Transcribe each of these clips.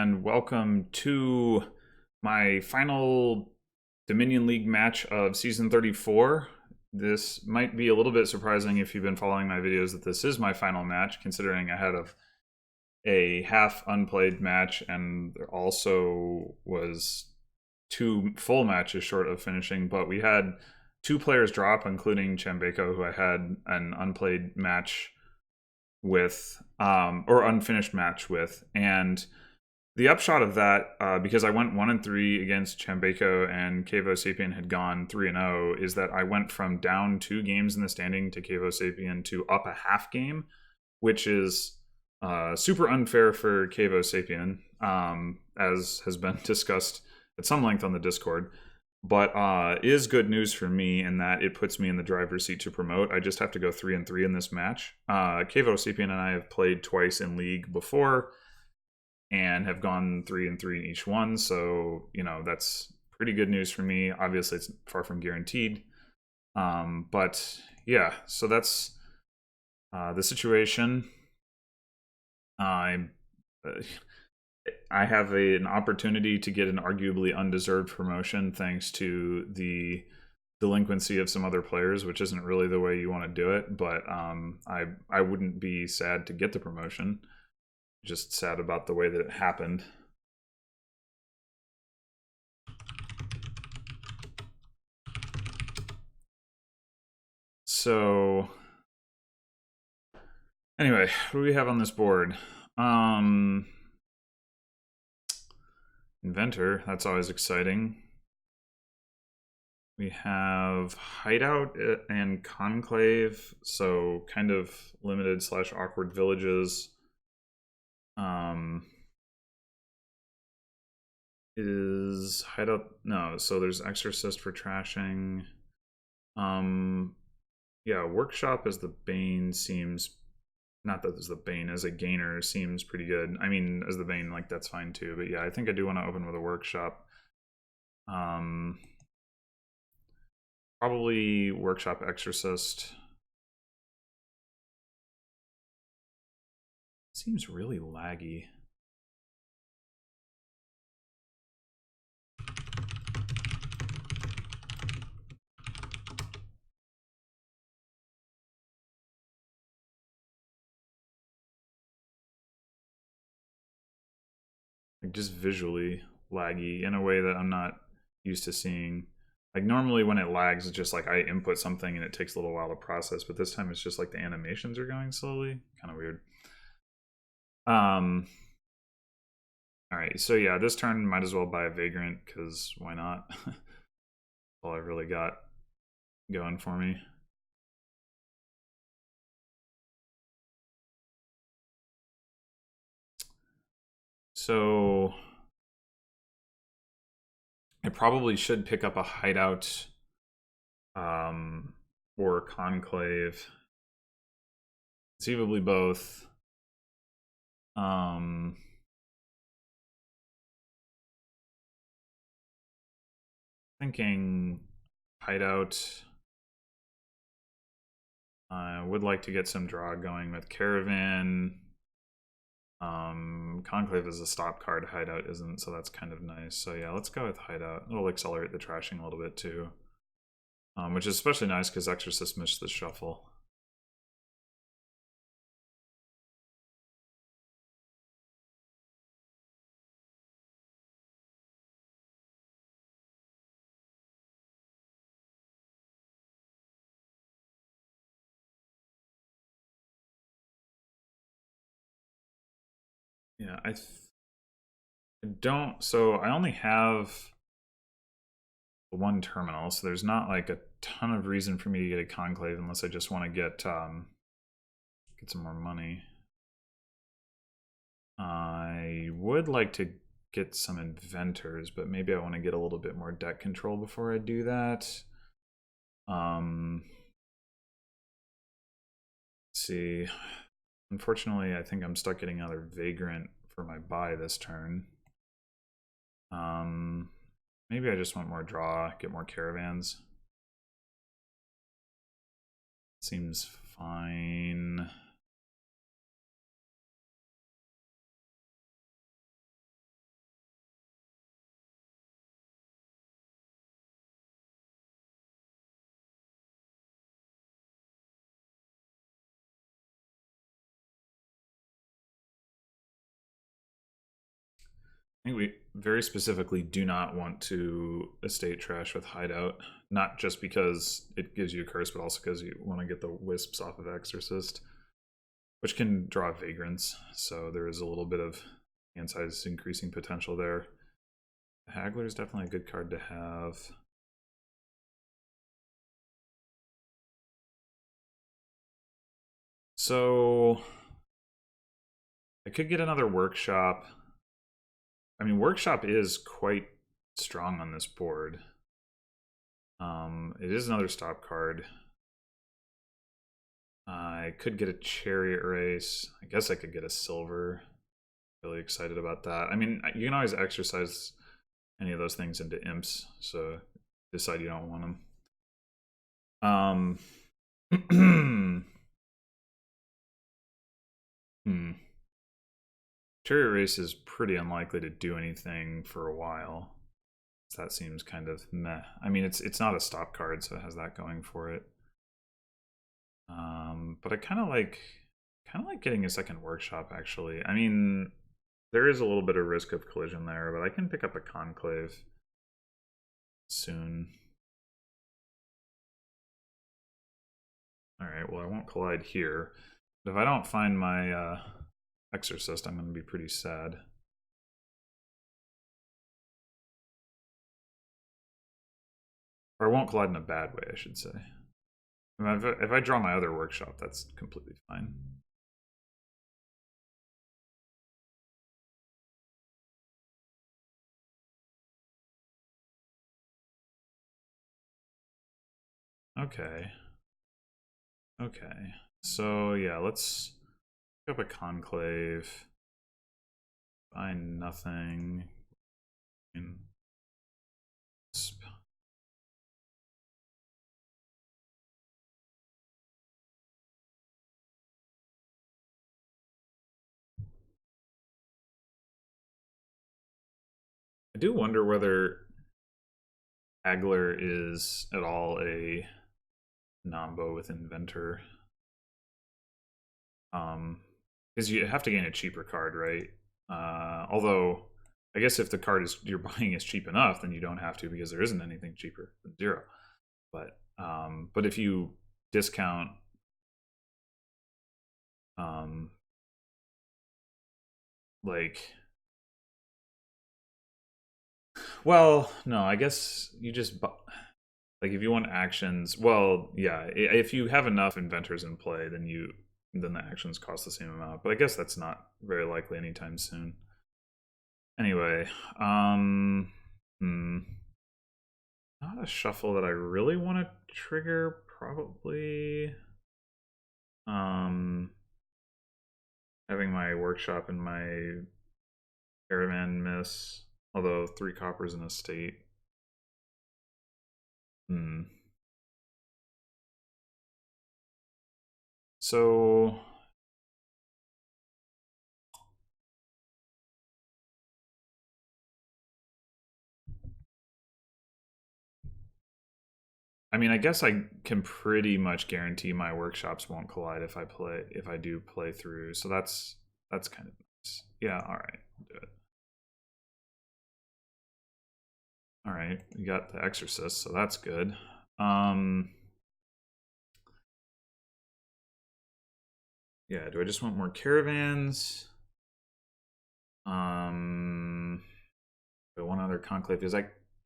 and welcome to my final Dominion League match of Season 34. This might be a little bit surprising if you've been following my videos that this is my final match, considering I had a half unplayed match and there also was two full matches short of finishing, but we had two players drop, including Chambeko, who I had an unplayed match with, or unfinished match with. And the upshot of that, because I went 1-3 against Chambeko and Cave-o-sapien had gone 3-0, is that I went from down 2 games in the standing to Cave-o-sapien to up a half game, which is super unfair for Cave-o-sapien, as has been discussed at some length on the Discord. But is good news for me in that it puts me in the driver's seat to promote. I just have to go 3-3 in this match. Cave-o-sapien and I have played twice in league before and have gone 3-3 in each one, so you know that's pretty good news for me. Obviously, it's far from guaranteed, but yeah. So that's the situation. I have an opportunity to get an arguably undeserved promotion thanks to the delinquency of some other players, which isn't really the way you want to do it. But I wouldn't be sad to get the promotion. Just sad about the way that it happened. So anyway, what do we have on this board? Inventor, that's always exciting. We have Hideout and Conclave, so kind of limited / awkward villages. Is Hideout, no, so there's Exorcist for trashing. Yeah, Workshop as the Bane seems, not that as the Bane, as a gainer seems pretty good. I mean, as the Bane, like, that's fine too, but yeah, I think I do want to open with a Workshop. Probably Workshop Exorcist. Seems really laggy. Like, just visually laggy in a way that I'm not used to seeing. Like, normally when it lags, it's just like I input something and it takes a little while to process, but this time it's just like the animations are going slowly. Kind of weird. Alright, so yeah, this turn might as well buy a Vagrant, because why not? All I've really got going for me. So I probably should pick up a Hideout or Conclave. Conceivably both. Thinking Hideout. I would like to get some draw going with Caravan. Conclave is a stop card, Hideout isn't, so that's kind of nice. So yeah, let's go with Hideout. It'll accelerate the trashing a little bit too. Which is especially nice because Exorcist missed the shuffle. Yeah, I don't, so I only have one terminal, so there's not like a ton of reason for me to get a Conclave unless I just want to get some more money. I would like to get some Inventors, but maybe I want to get a little bit more deck control before I do that. Let's see. Unfortunately, I think I'm stuck getting another Vagrant for my buy this turn. Maybe I just want more draw, get more Caravans. Seems fine. I think we very specifically do not want to estate trash with Hideout. Not just because it gives you a curse, but also because you want to get the wisps off of Exorcist, which can draw vagrants. So there is a little bit of hand size increasing potential there. Haggler is definitely a good card to have. So I could get another Workshop. I mean, Workshop is quite strong on this board. It is another stop card. I could get a Chariot Race. I guess I could get a Silver. Really excited about that. I mean, you can always exercise any of those things into imps, so decide you don't want them. Chariot Race is pretty unlikely to do anything for a while. So that seems kind of meh. I mean, it's not a stop card, so it has that going for it. But I kind of like getting a second Workshop, actually. I mean, there is a little bit of risk of collision there, but I can pick up a Conclave soon. Alright, well, I won't collide here. But if I don't find my Exorcist, I'm going to be pretty sad. Or I won't collide in a bad way, I should say. I mean, if I draw my other Workshop, that's completely fine. Okay. Okay. So, yeah, let's pick up a Conclave. Find nothing. I do wonder whether Agler is at all a Nombo with Inventor. Because you have to gain a cheaper card, right? Although, I guess if the card you're buying is cheap enough, then you don't have to because there isn't anything cheaper than 0. But if you discount like, well, no, I guess you just like if you want actions, well, yeah, if you have enough inventors in play, then the actions cost the same amount. But I guess that's not very likely anytime soon. Anyway, not a shuffle that I really want to trigger, probably. Having my Workshop and my Caravan miss, although 3 coppers in a state. So I mean, I guess I can pretty much guarantee my Workshops won't collide if I do play through. So that's kind of nice. Yeah, all right, I'll do it. All right, we got the Exorcist, so that's good. Yeah, do I just want more caravans? One other conclave because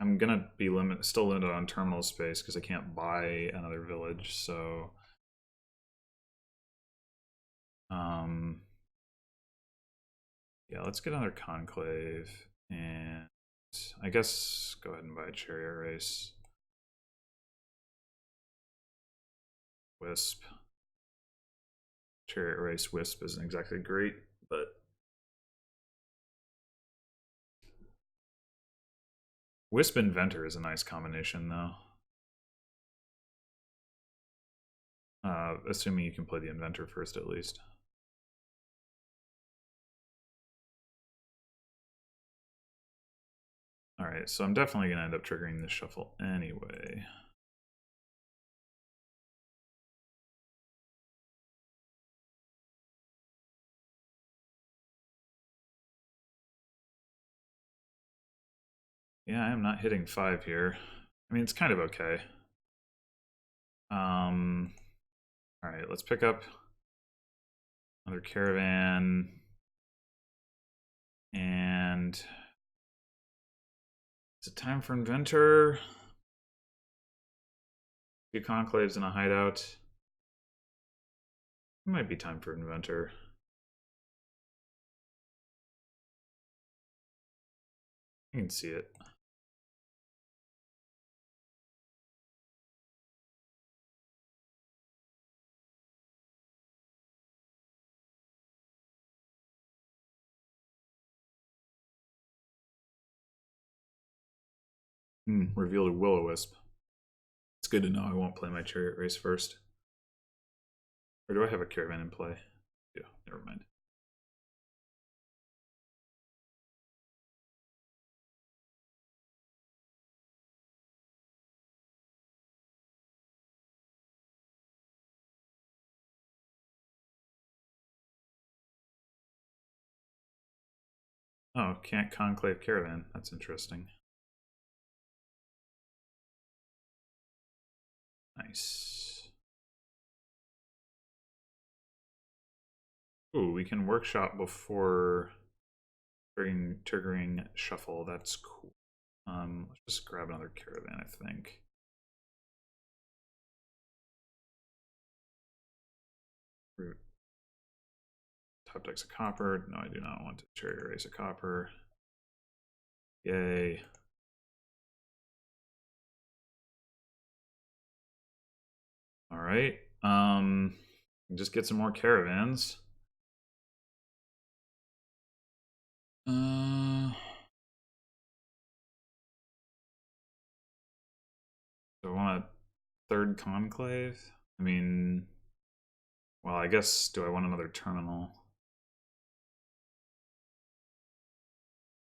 I'm gonna be still limited on terminal space because I can't buy another village. So, yeah, let's get another conclave, and I guess go ahead and buy a chariot race. Wisp. Chariot race wisp isn't exactly great, but Wisp Inventor is a nice combination, though. Assuming you can play the Inventor first, at least. Alright, so I'm definitely going to end up triggering this shuffle anyway. Yeah, I am not hitting 5 here. I mean, it's kind of okay. All right, let's pick up another caravan. And is it time for Inventor? 2 conclaves and a hideout. It might be time for Inventor. You can see it. Revealed a will-o-wisp. It's good to know I won't play my chariot race first. Or do I have a caravan in play? Yeah, never mind. Oh, can't conclave caravan. That's interesting. Nice. Ooh, we can workshop before triggering shuffle. That's cool. Let's just grab another caravan, I think. Root. Top deck's a copper. No, I do not want to chariot race a copper. Yay. All right. Just get some more caravans. Do I want a third conclave? I mean, well, I guess, do I want another terminal?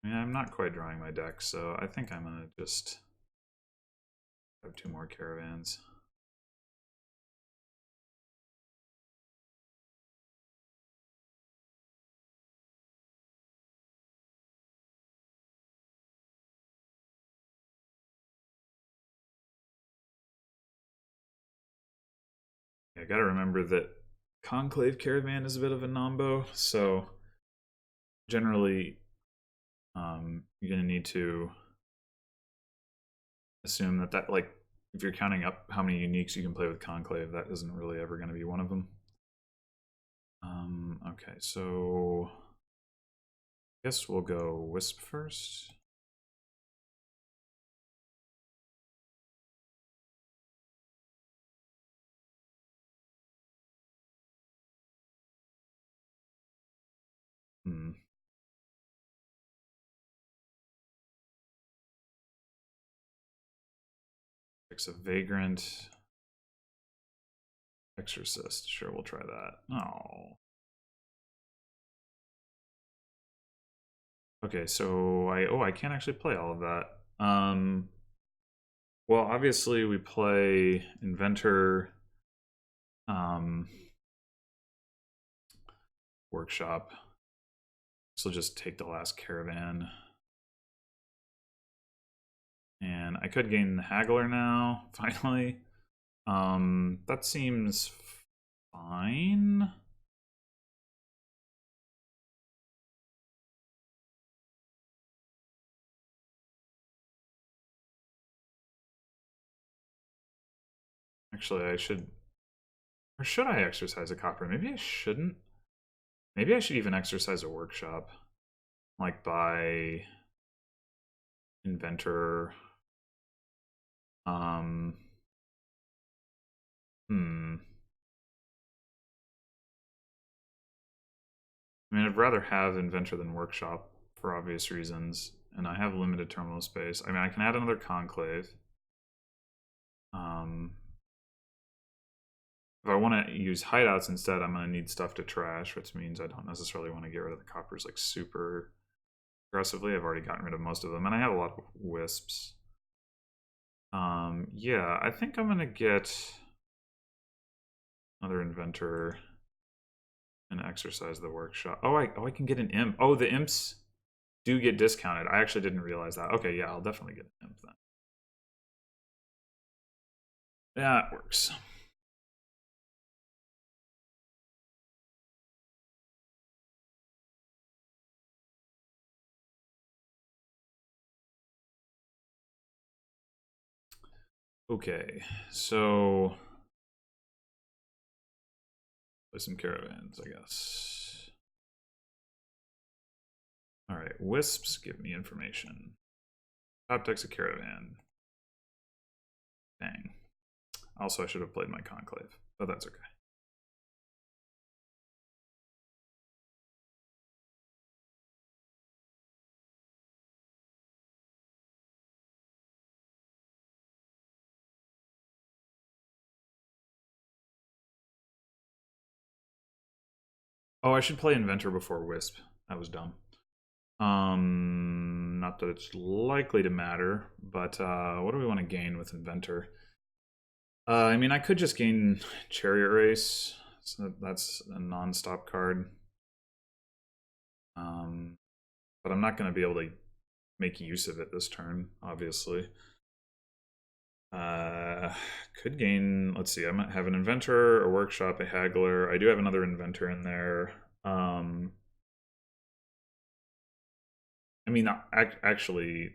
I mean, I'm not quite drawing my deck, so I think I'm gonna just have 2 more caravans. I gotta remember that conclave caravan is a bit of a nombo, so generally you're gonna need to assume that like if you're counting up how many uniques you can play with conclave, that isn't really ever going to be one of them. Okay, so I guess we'll go Wisp first. Fix a Vagrant. Exorcist. Sure, we'll try that. Oh. Okay, so I can't actually play all of that. Well, obviously we play Inventor, Workshop. So just take the last caravan. And I could gain the Haggler now, finally. That seems fine. Actually, I should... Or should I exercise a copper? Maybe I shouldn't. Maybe I should even exercise a workshop. Like by Inventor. I mean, I'd rather have Inventor than Workshop for obvious reasons, and I have limited terminal space. I mean, I can add another Conclave. If I want to use hideouts instead, I'm going to need stuff to trash, which means I don't necessarily want to get rid of the coppers like super aggressively. I've already gotten rid of most of them, and I have a lot of wisps. Yeah, I think I'm going to get another Inventor and exercise the workshop. Oh, I can get an imp. Oh, the imps. do get discounted. I actually didn't realize that. Okay, yeah, I'll definitely get an imp then. Yeah, it works. Okay, so play some caravans, I guess. All right, wisps give me information. Top deck's a caravan. Dang. Also, I should have played my conclave, but that's okay. Oh, I should play Inventor before Wisp. That was dumb. Not that it's likely to matter, but what do we want to gain with Inventor? I mean, I could just gain Chariot Race, so that's a non-stop card. But I'm not going to be able to make use of it this turn, obviously. Could gain, let's see, I might have an Inventor, a Workshop, a Haggler. I do have another Inventor in there. I mean, actually,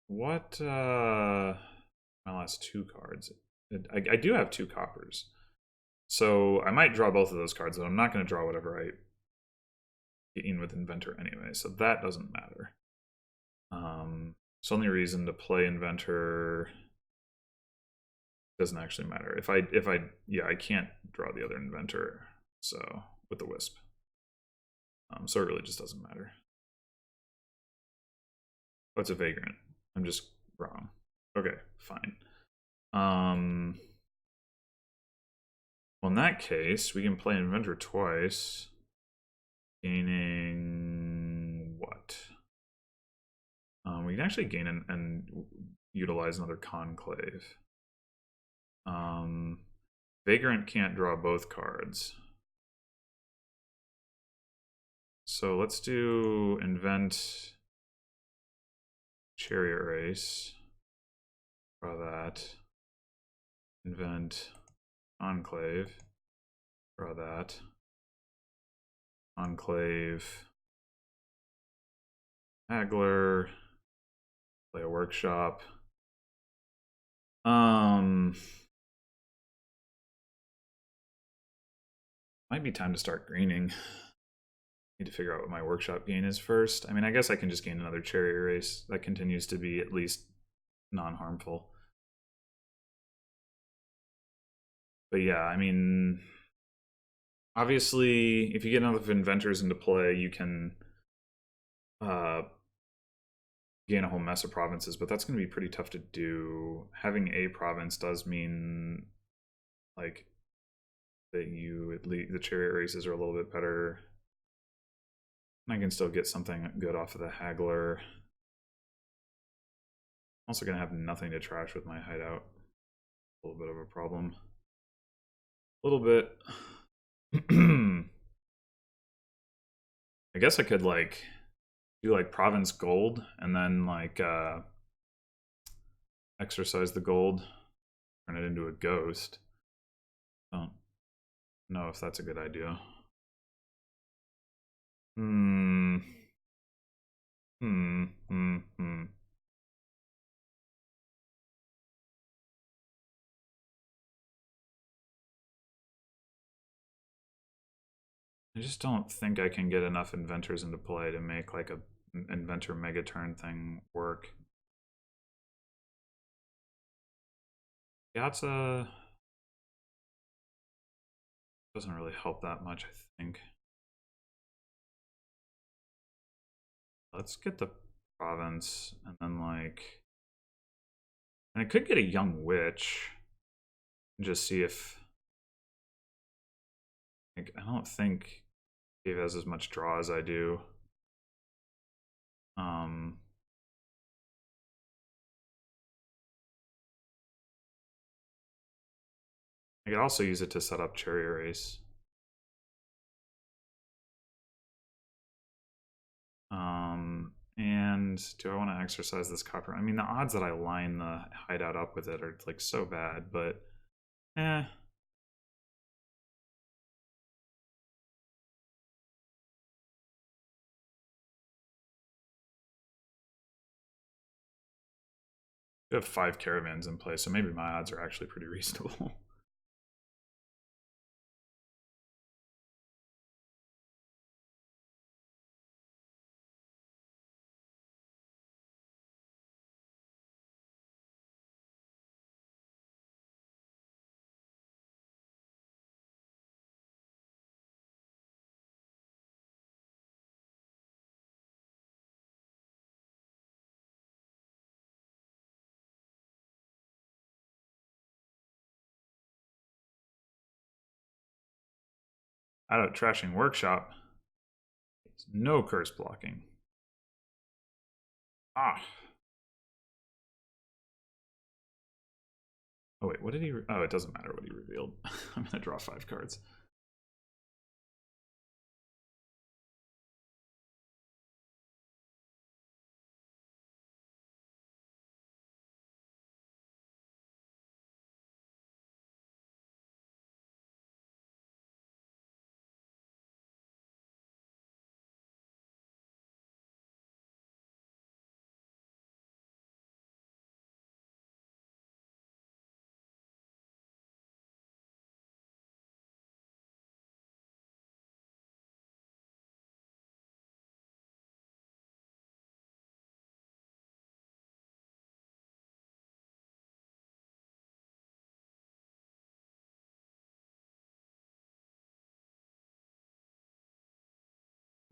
what, my last two cards? I do have 2 coppers. So I might draw both of those cards, but I'm not going to draw whatever I get in with Inventor anyway, so that doesn't matter. So only reason to play Inventor doesn't actually matter. Yeah, I can't draw the other Inventor, so with the Wisp. So it really just doesn't matter. Oh, it's a Vagrant. I'm just wrong. Okay, fine. Well, in that case, we can play Inventor twice, gaining what? We can actually gain and utilize another Conclave. Vagrant can't draw both cards. So let's do Invent Chariot Race. Draw that. Invent Enclave. Draw that. Enclave. Haggler. Play a Workshop. Might be time to start greening. Need to figure out what my Workshop gain is first. I mean, I guess I can just gain another Chariot Race. That continues to be at least non-harmful. But yeah, I mean, obviously, if you get enough Inventors into play, you can gain a whole mess of provinces, but that's going to be pretty tough to do. Having a province does mean, like, that you at least the Chariot Races are a little bit better. And I can still get something good off of the Haggler. I'm also going to have nothing to trash with my hideout. A little bit of a problem. A little bit. I guess I could, like, do, like, province gold and then, like, exercise the gold, turn it into a ghost. Don't know if that's a good idea. I just don't think I can get enough inventors into play to make like a inventor mega turn thing work. Piazza doesn't really help that much, I think. Let's get the province and then like, and I could get a young witch and just see if, like, I don't think Cave has as much draw as I do. I could also use it to set up Chariot Race. And do I want to exercise this copper? I mean, the odds that I line the hideout up with it are like so bad, but eh. We have 5 caravans in place, so maybe my odds are actually pretty reasonable. Out of trashing workshop. No curse blocking. Ah. Oh wait, what did he? Oh, it doesn't matter what he revealed. I'm gonna draw 5 cards.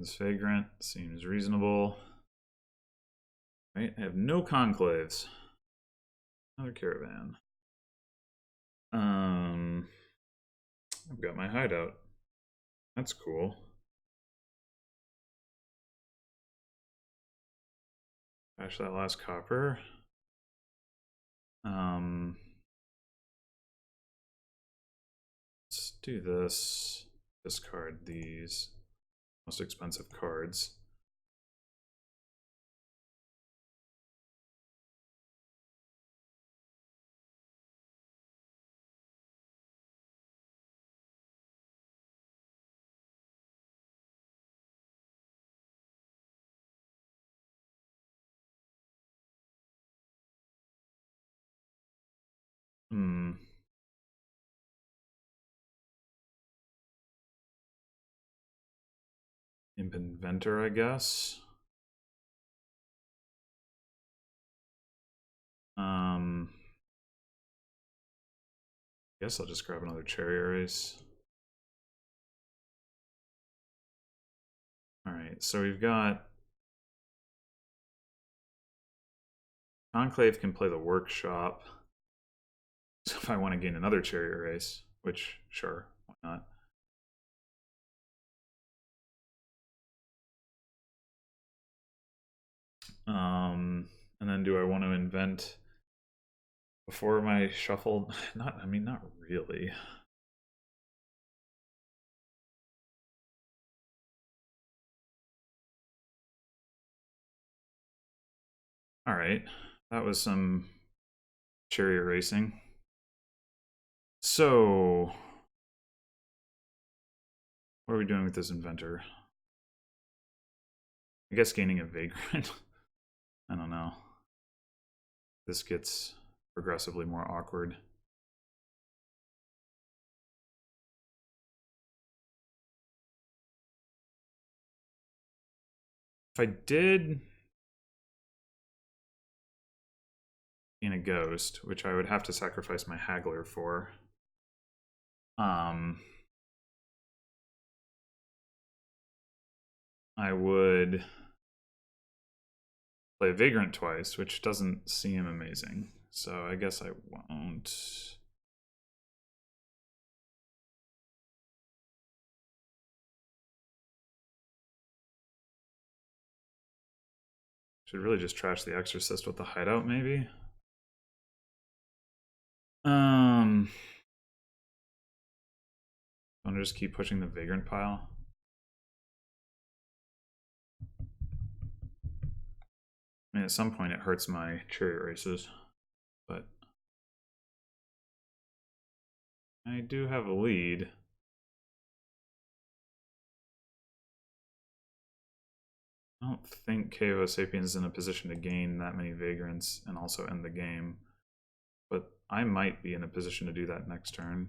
This vagrant seems reasonable. Right, I have no conclaves. Another caravan. I've got my hideout. That's cool. Trash that last copper. Let's do this. Discard these most expensive cards. Imp Inventor, I guess. Guess I'll just grab another cherry erase. Alright, so we've got Enclave can play the workshop. So if I want to gain another cherry erase, which sure, why not? And then do I want to invent before my shuffle? Not, I mean, not really. All right, that was some cherry erasing. So, what are we doing with this inventor? I guess gaining a vagrant. I don't know. This gets progressively more awkward. If I did gain a ghost, which I would have to sacrifice my haggler for, I would play Vagrant twice, which doesn't seem amazing. So I guess I won't. Should really just trash the Exorcist with the hideout, maybe? I'm gonna just keep pushing the Vagrant pile. I mean, at some point it hurts my chariot races, but I do have a lead. I don't think Cave-o-sapien is in a position to gain that many vagrants and also end the game, but I might be in a position to do that next turn.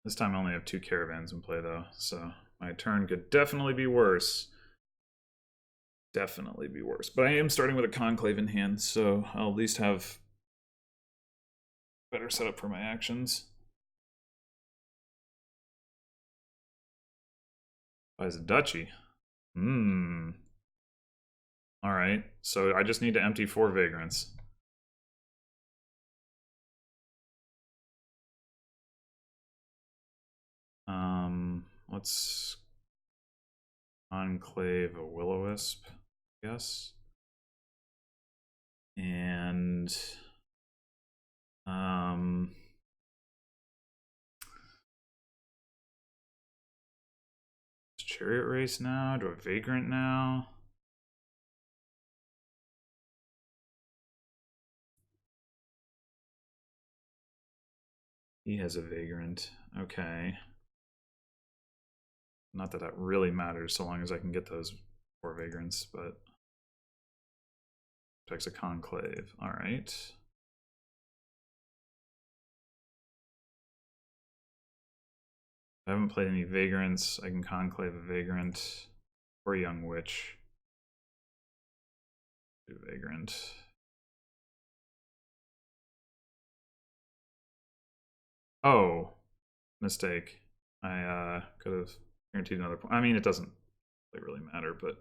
This time I only have 2 caravans in play though, so my turn could definitely be worse. Definitely be worse. But I am starting with a conclave in hand, so I'll at least have better setup for my actions. Buys a duchy. Alright, so I just need to empty 4 vagrants. Let's enclave a will-o-wisp, I guess. And chariot race now? Do I vagrant now? He has a vagrant. Okay. Not that that really matters so long as I can get those 4 vagrants, but protects a conclave. All right. I haven't played any vagrants. I can conclave a vagrant or a young witch. Do vagrant. Oh, mistake. I could have guaranteed another point. I mean, it doesn't really matter, but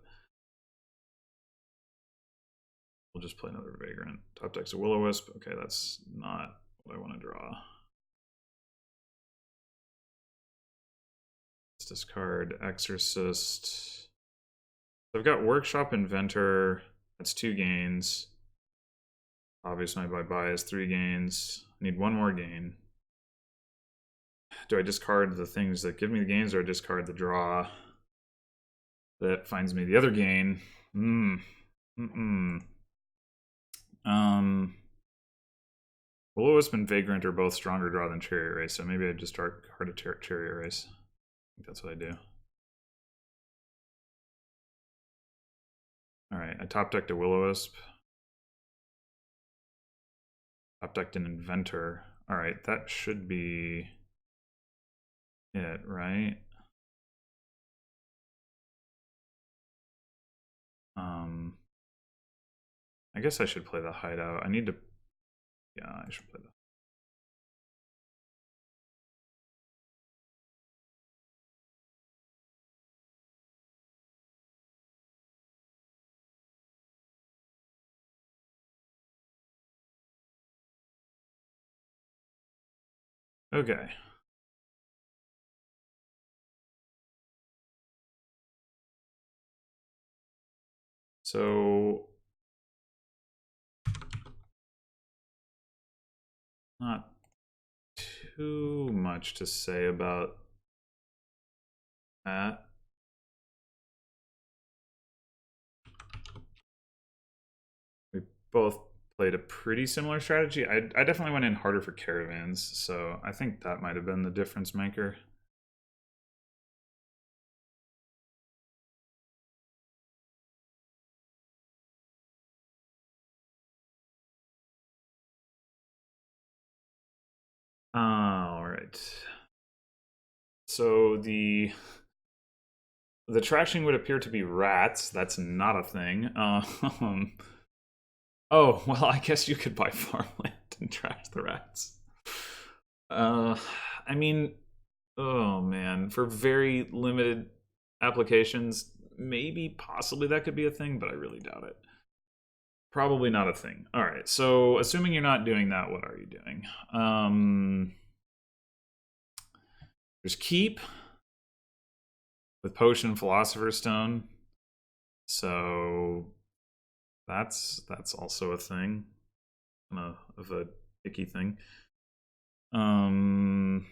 we'll just play another vagrant. Top deck's a will-o-wisp. Okay, that's not what I want to draw. Let's discard exorcist. I've got workshop inventor. That's 2 gains. Obviously, my buy is 3 gains. I need 1 more gain. Do I discard the things that give me the gains, or I discard the draw that finds me the other gain? Will-o-wisp and vagrant are both stronger draw than chariot race, so maybe I just discard a chariot race. I think that's what I do. Alright, I top decked a will-o-wisp. Top decked an inventor. Alright, that should be it, right? I guess I should play the hideout. I need to... Yeah, I should play that. Okay. So... Not too much to say about that. We both played a pretty similar strategy. I definitely went in harder for caravans, so I think that might have been the difference maker. All right. So the trashing would appear to be rats. That's not a thing. Oh, well, I guess you could buy farmland and trash the rats. I mean, oh man, for very limited applications, maybe possibly that could be a thing, but I really doubt it. Probably not a thing. All right, so assuming you're not doing that, what are you doing? There's keep with potion, philosopher's stone. So that's also a thing of a icky thing. Um,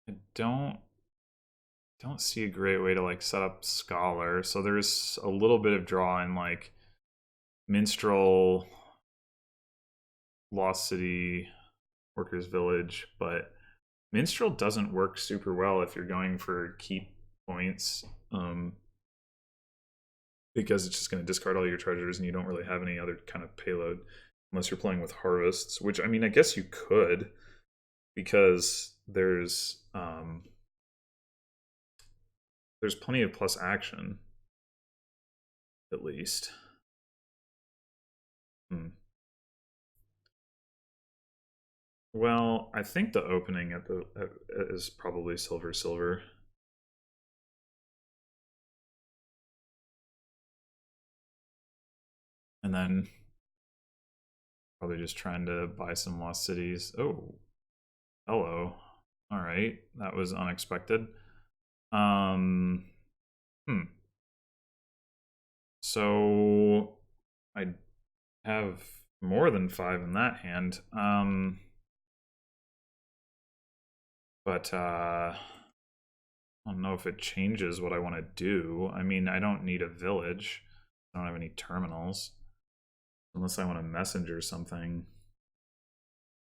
I don't see a great way to like set up Scholar. So there's a little bit of draw in like Minstrel, Lost City, Workers Village, but Minstrel doesn't work super well if you're going for keep points, because it's just going to discard all your treasures and you don't really have any other kind of payload unless you're playing with harvests, which I mean I guess you could, because there's plenty of plus action, at least. Hmm. Well, I think the opening is probably silver silver. And then probably just trying to buy some lost cities. Oh, hello. All right, that was unexpected. Um, hmm. So I have more than 5 in that hand. But I don't know if it changes what I want to do. I mean, I don't need a village. I don't have any terminals. Unless I want to messenger something.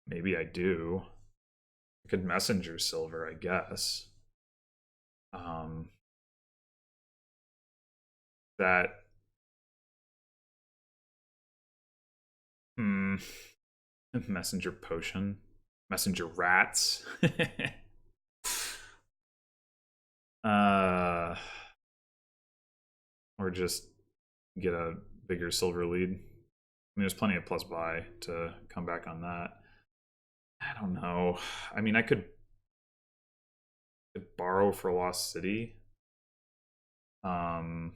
Maybe I do. I could messenger silver, I guess. That hmm, messenger potion, messenger rats. uh, or just get a bigger silver lead. I mean, there's plenty of plus buy to come back on that. I don't know. I mean, I could borrow for Lost City. Um,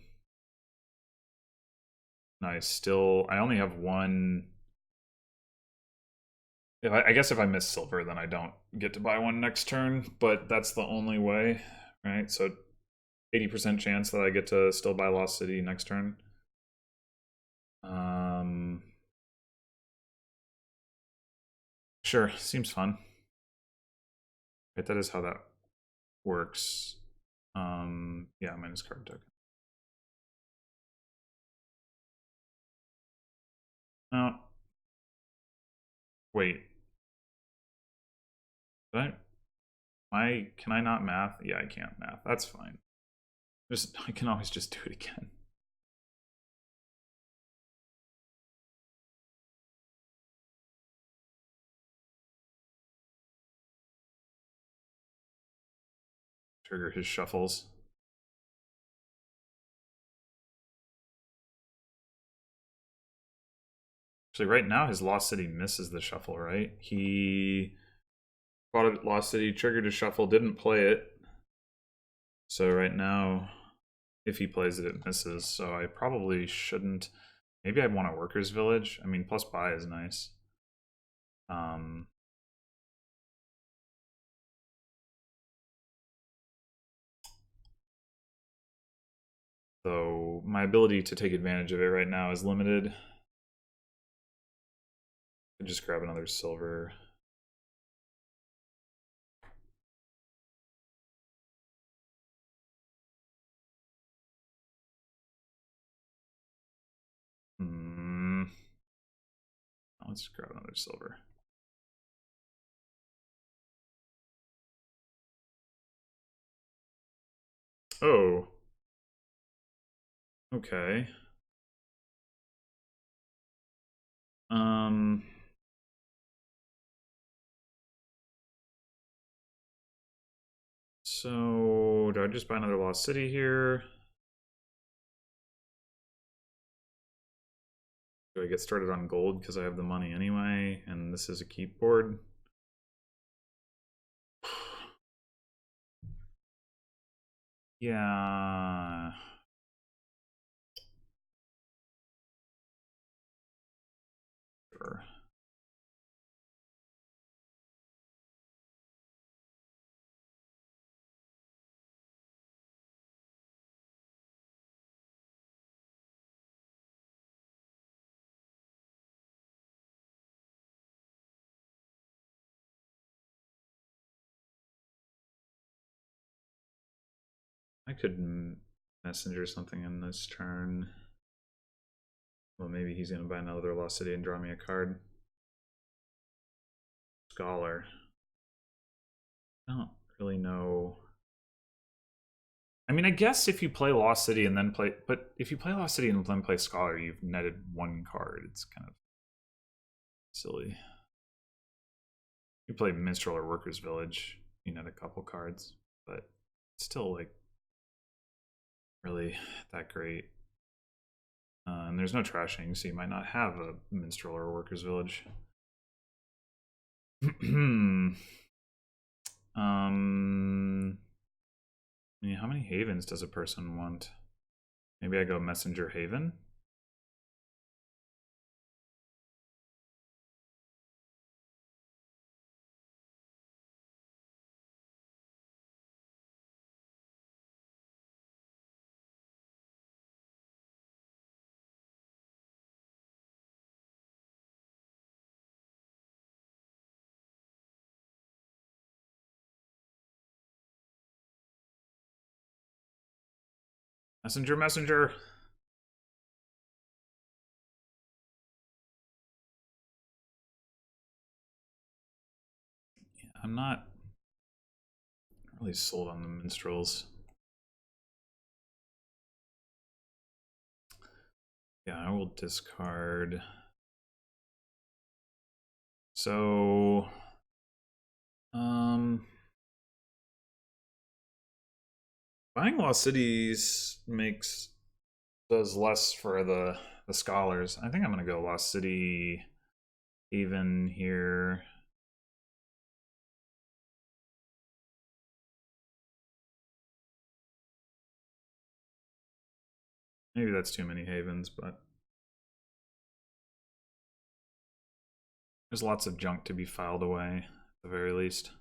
I only have one. I guess if I miss silver, then I don't get to buy one next turn, but that's the only way, right? So 80% chance that I get to still buy Lost City next turn. Sure, seems fun. Right, that is how that works. Yeah, minus card token. No, wait. Did can I not math? Yeah, I can't math. That's fine. I can always just do it again. Trigger his shuffles. Actually, right now his Lost City misses the shuffle, right? He bought a Lost City, triggered his shuffle, didn't play it. So right now, if he plays it, it misses. So I probably shouldn't. Maybe I want a Workers Village. I mean, plus buy is nice. So my ability to take advantage of it right now is limited. I just grab another silver. Let's grab another silver. Oh. Okay. Um. So, do I just buy another Lost City here? Do I get started on gold because I have the money anyway, and this is a keep board? Yeah. Sure. I could messenger something in this turn. Well, maybe he's gonna buy another Lost City and draw me a card. Scholar. I don't really know. I mean, I guess if you play Lost City and then play, but if you play Lost City and then play Scholar, you've netted one card. It's kind of silly. You play Minstrel or Workers Village, you net a couple cards, but it's still like really that great. And there's no trashing, so you might not have a Minstrel or a Workers Village. I mean, how many havens does a person want? Maybe I go Messenger Haven? Messenger, messenger! Yeah, I'm not really sold on the minstrels. Yeah, I will discard. So, buying Lost Cities does less for the scholars. I think I'm gonna go Lost City Haven here. Maybe that's too many havens, but there's lots of junk to be filed away, at the very least.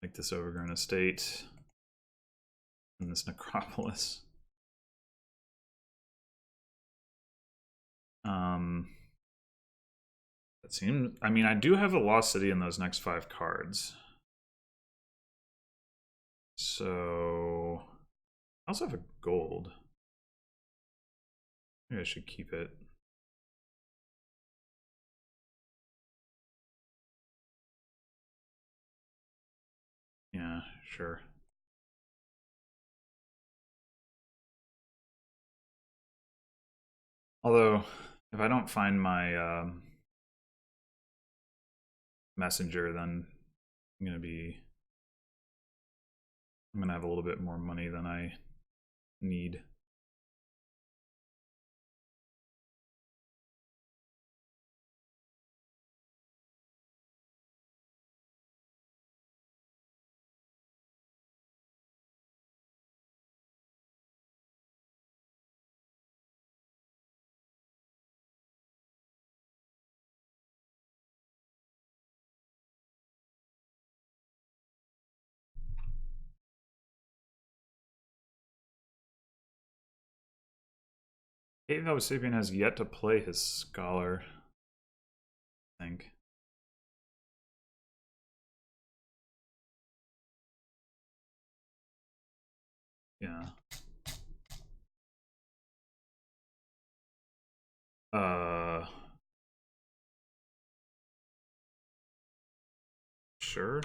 Like this Overgrown Estate and this Necropolis. That seems. I mean, I do have a Lost City in those next 5 cards. So I also have a gold. Maybe I should keep it. Yeah, sure. Although, if I don't find my messenger, then I'm gonna have a little bit more money than I need. Cave-o-sapien has yet to play his scholar, I think. Yeah. Sure.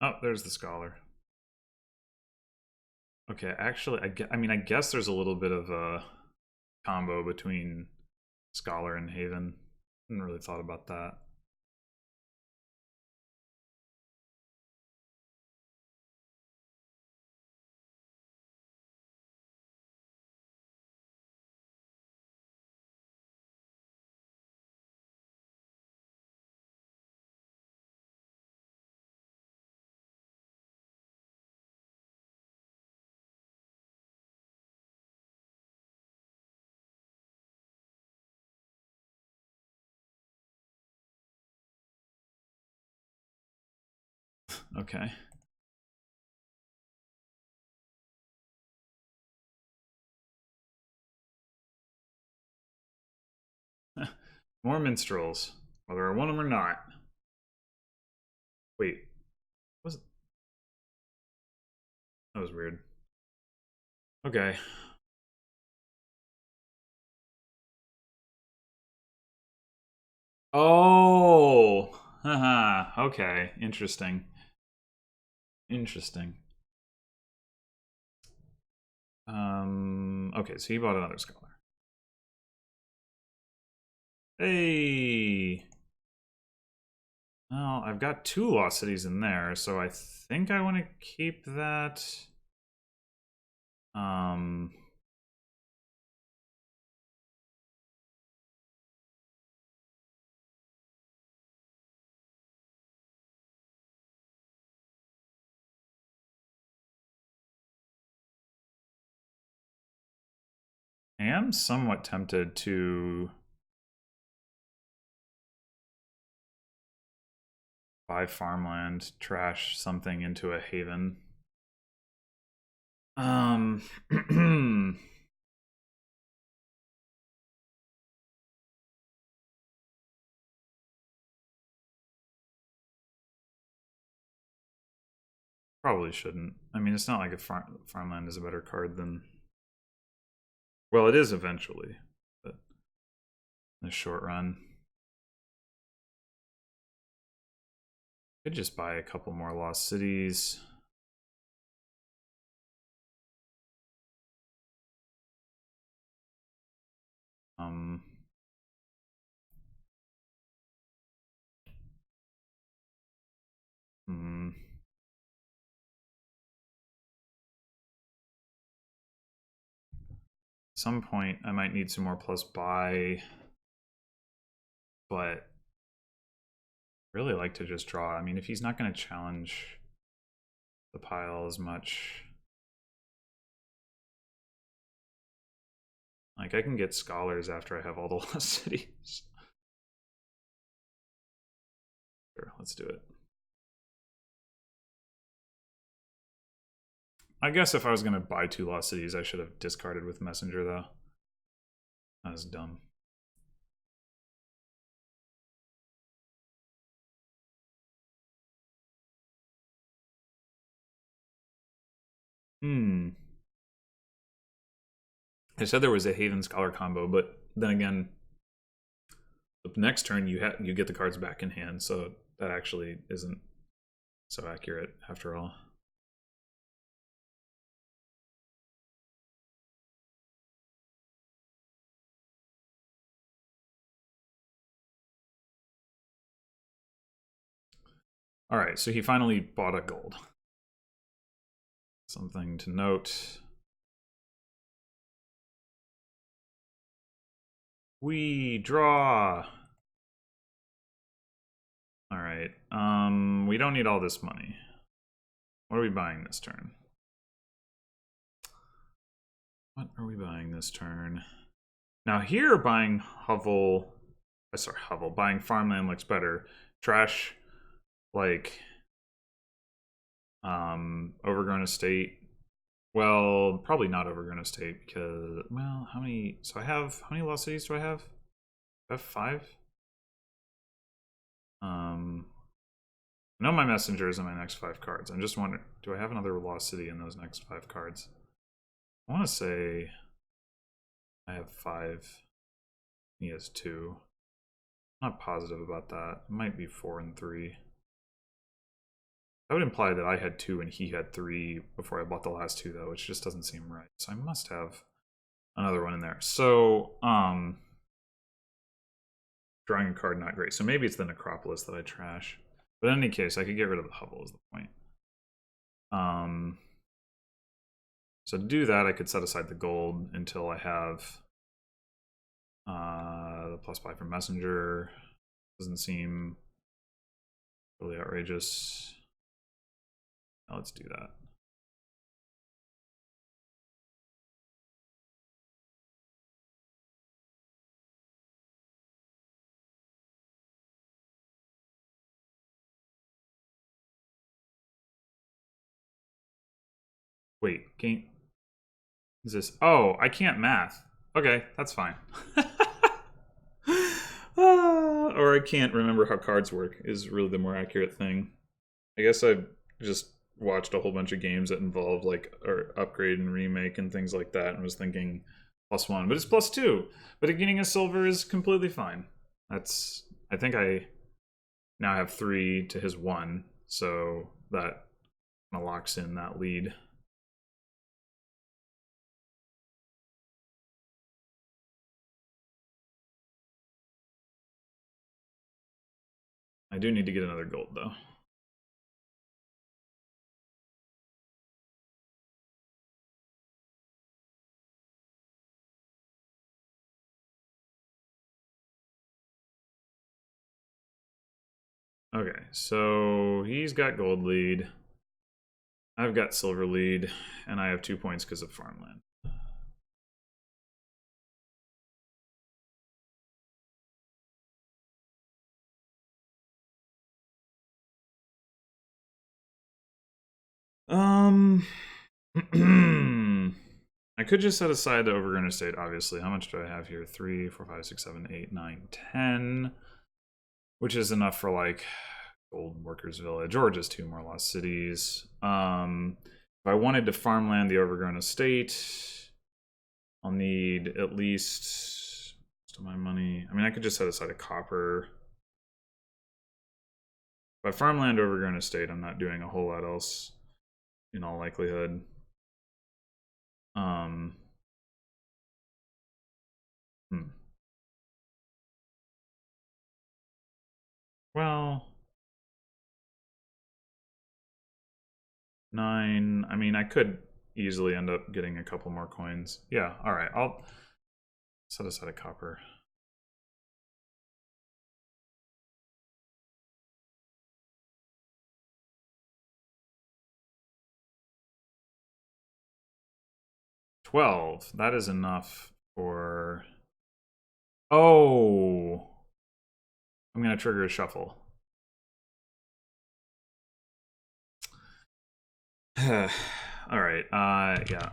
Oh, there's the scholar. Okay, actually, I guess there's a little bit of a combo between scholar and haven. Hadn't really thought about that. Okay. More minstrels, whether I want them or not. Wait, was it? That was weird. Okay. Oh, haha. Okay, interesting. Interesting. Okay, so he bought another scholar. Hey. Well, I've got 2 lost cities in there, so I think I want to keep that. Um, I am somewhat tempted to buy farmland, trash something into a haven. Probably shouldn't. I mean, it's not like a farmland is a better card than. Well, it is eventually, but in the short run. Could just buy a couple more lost cities. Um, hmm. Some point I might need some more plus buy, but really like to just draw. I mean, if he's not going to challenge the pile as much, like I can get scholars after I have all the lost cities. Sure, let's do it. I guess if I was going to buy 2 lost cities, I should have discarded with messenger though. That was dumb. I said there was a Haven Scholar combo, but then again, the next turn you get the cards back in hand, so that actually isn't so accurate after all. All right, so he finally bought a gold. Something to note. We draw. All right. We don't need all this money. What are we buying this turn? What are we buying this turn? Now here, buying Hovel, sorry, Hovel, buying farmland looks better. Trash, like, overgrown estate. Well, probably not overgrown estate because, well, how many? So how many lost cities do I have? I have 5. I know my messenger is in my next 5 cards. I'm just wondering, do I have another lost city in those next 5 cards? I want to say I have 5. He has 2. I'm not positive about that. It might be 4 and 3. That would imply that I had 2 and he had 3 before I bought the last 2, though, which just doesn't seem right. So I must have another one in there. So, drawing a card, not great. So maybe it's the Necropolis that I trash. But in any case, I could get rid of the Hovel is the point. So to do that, I could set aside the gold until I have the plus buy from messenger. Doesn't seem really outrageous. Now let's do that. Wait, gain. Is this? Oh, I can't math. Okay, that's fine. Or I can't remember how cards work is really the more accurate thing. I guess I just watched a whole bunch of games that involved like or upgrade and remake and things like that, and was thinking +1, but it's +2. But getting a silver is completely fine. That's I think I now have 3 to his 1, so that kind of locks in that lead. I do need to get another gold though. Okay, so he's got gold lead. I've got silver lead, and I have 2 points because of farmland. I could just set aside the overgrown estate, obviously. How much do I have here? 3, 4, 5, 6, 7, 8, 9, 10. Which is enough for like Gold Workers Village, or just 2 more lost cities. If I wanted to farmland the overgrown estate, I'll need at least most of my money. I mean, I could just set aside a copper. If I farmland overgrown estate, I'm not doing a whole lot else in all likelihood. Well, 9. I mean, I could easily end up getting a couple more coins. Yeah, all right. I'll set aside a copper. $12. That is enough for... Oh! I'm going to trigger a shuffle. All right. Yeah.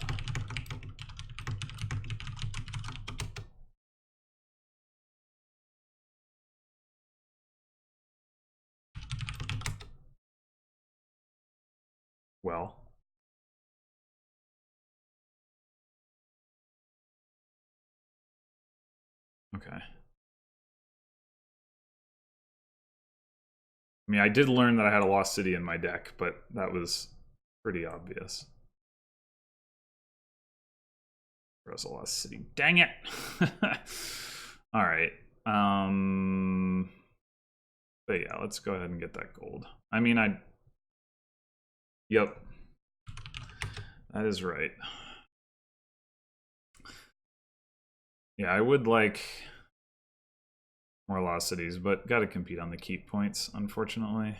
Well. Okay. I mean, I did learn that I had a lost city in my deck, but that was pretty obvious. There was a lost city. Dang it! All right. But yeah, let's go ahead and get that gold. I mean, Yep. That is right. Yeah, I would like more lost cities, but got to compete on the keep points, unfortunately.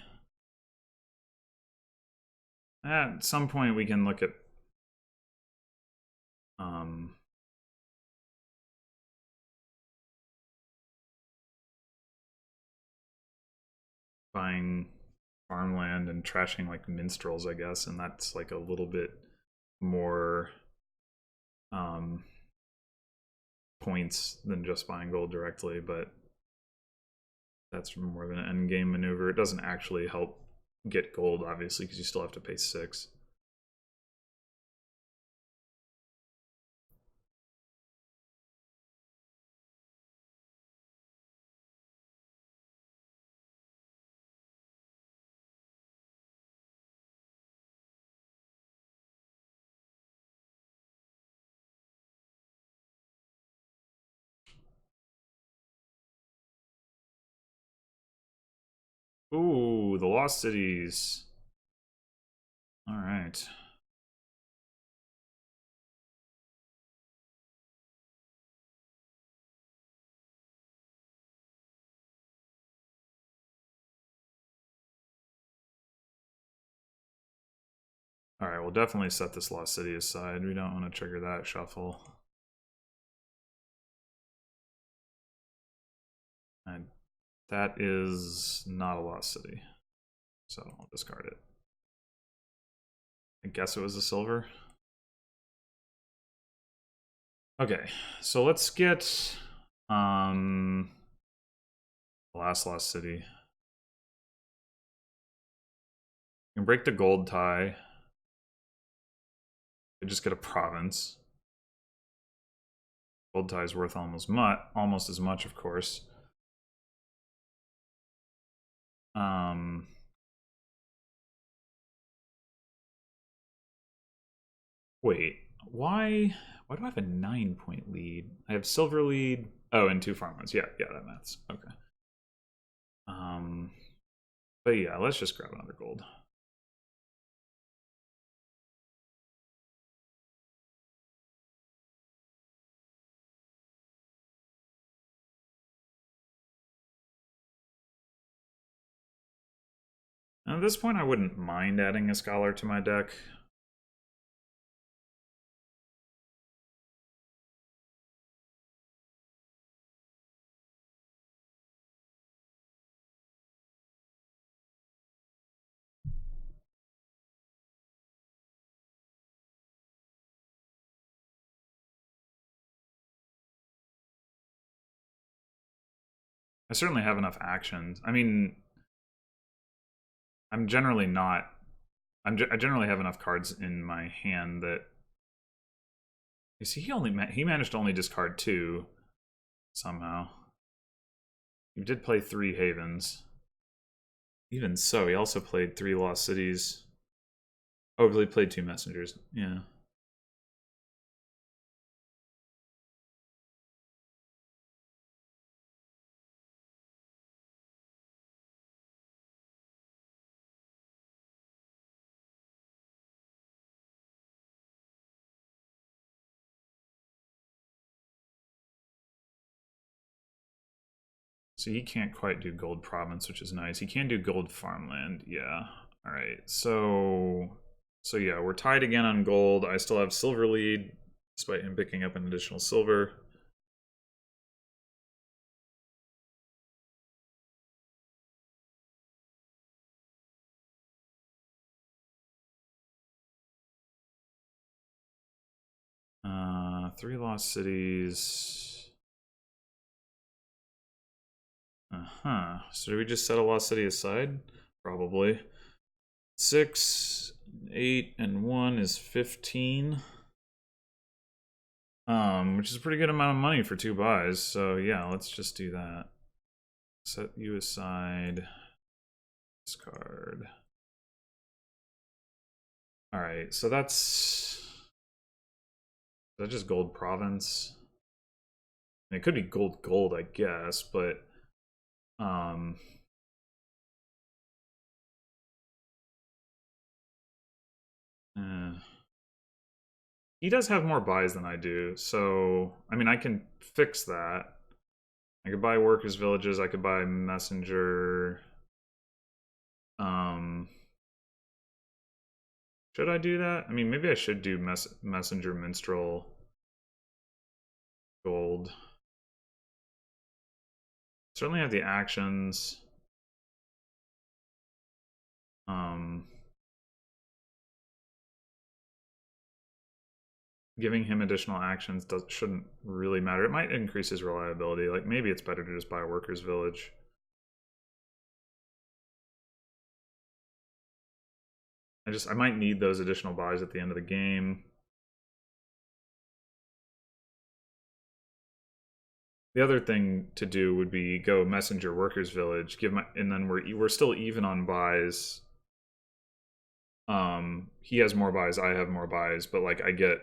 At some point, we can look at buying farmland and trashing like minstrels, I guess, and that's like a little bit more points than just buying gold directly, but that's more of an end game maneuver. It doesn't actually help get gold, obviously, because you still have to pay 6. Ooh, the lost cities. All right. All right, we'll definitely set this lost city aside. We don't want to trigger that shuffle. And that is not a lost city, so I'll discard it. I guess it was a silver. Okay, so let's get last city. You can break the gold tie. You just get a province. Gold tie is worth almost as much, of course. Wait, why do I have a 9-point lead? I have silver lead. Oh, and 2 farmlands. Yeah, that maths. Okay. But yeah, let's just grab another gold. And at this point, I wouldn't mind adding a scholar to my deck. I certainly have enough actions. I mean, I'm generally not. I generally have enough cards in my hand that. You see, he managed to only discard 2 somehow. He did play 3 havens. Even so, he also played 3 lost cities. Oh, he played 2 messengers. Yeah. So he can't quite do gold province, which is nice. He can do gold farmland. Yeah. All right. So yeah, we're tied again on gold. I still have silver lead, despite him picking up an additional silver. Three lost cities. So do we just set a lost city aside? Probably. 6, 8, and 1 is 15. Which is a pretty good amount of money for 2 buys. So yeah, let's just do that. Set you aside. Discard. Alright, so that's... Is that just gold province? It could be gold, I guess, but... He does have more buys than I do, so... I mean, I can fix that. I could buy workers' villages, I could buy messenger... Should I do that? I mean, maybe I should do messenger minstrel gold. Certainly have the actions. Giving him additional actions shouldn't really matter. It might increase his reliability. Like, maybe it's better to just buy a workers' village. I might need those additional buys at the end of the game. The other thing to do would be go messenger workers village, and then we're still even on buys. He has more buys, I have more buys, but like I get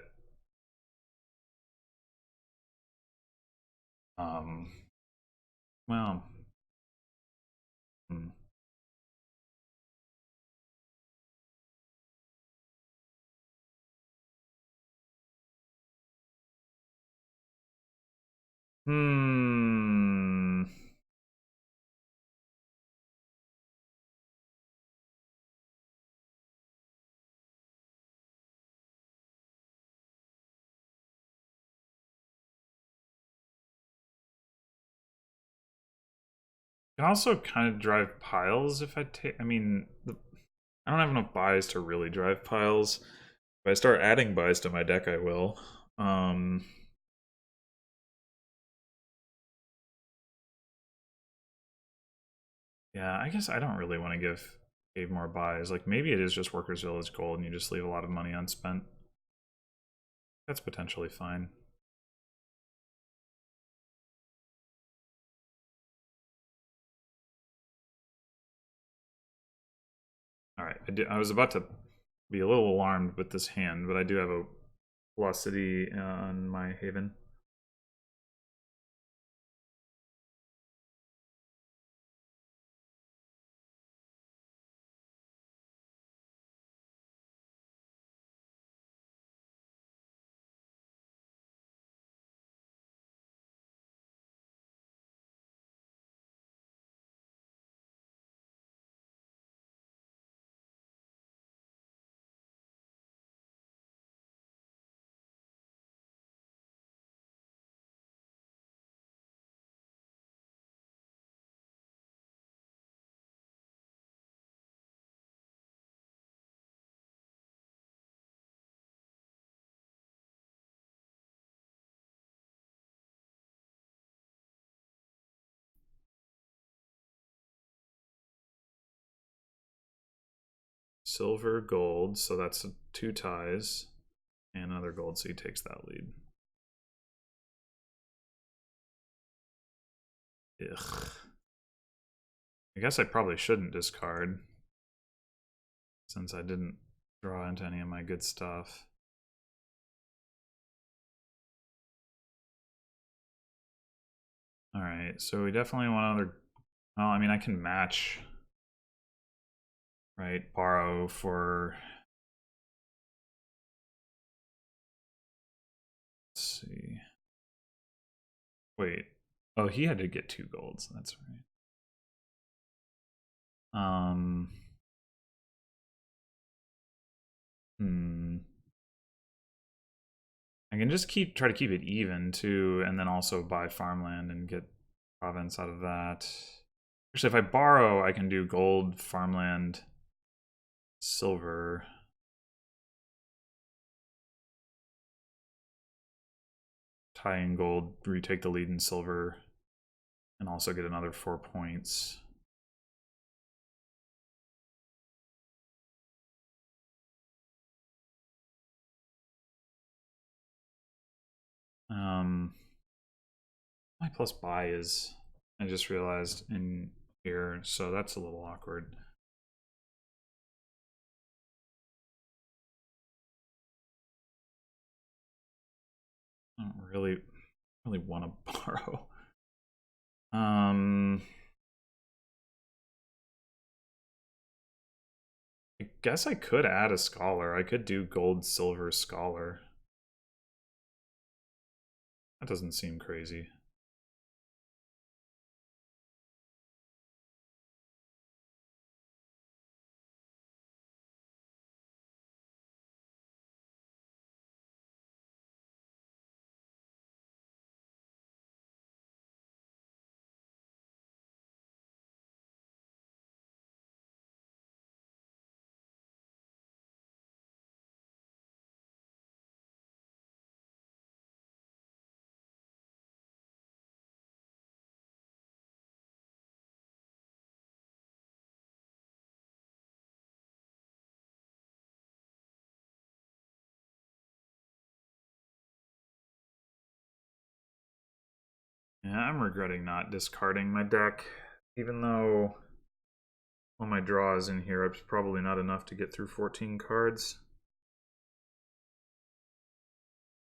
well, hmm. Hmm. Can also kind of drive piles if I take. I mean, I don't have enough buys to really drive piles. If I start adding buys to my deck, I will. Yeah, I guess I don't really want to give Cave more buys. Like, maybe it is just Workers' Village gold and you just leave a lot of money unspent. That's potentially fine. Alright, I was about to be a little alarmed with this hand, but I do have a Velocity on my Haven. Silver, gold, so that's 2 ties. And another gold, so he takes that lead. Ugh. I guess I probably shouldn't discard, since I didn't draw into any of my good stuff. Alright, so we definitely want another... Well, I mean, I can match, right? Borrow for... Let's see. Wait. Oh, he had to get 2 golds. That's right. I can just try to keep it even too, and then also buy farmland and get province out of that. Actually, if I borrow, I can do gold, farmland, silver. Tie in gold, retake the lead in silver, and also get another 4 points. My plus buy is, I just realized, in here, so that's a little awkward. I don't really want to borrow. I guess I could add a scholar. I could do gold, silver, scholar. That doesn't seem crazy. Yeah, I'm regretting not discarding my deck, even though all my draws in here, it's probably not enough to get through 14 cards.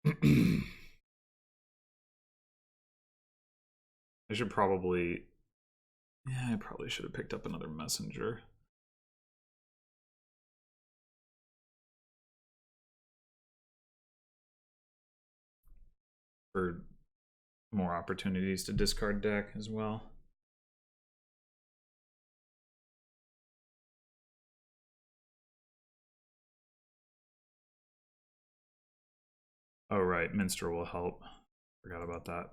I should probably... Yeah, I probably should have picked up another messenger. For more opportunities to discard deck as well. Oh right, Minster will help. Forgot about that.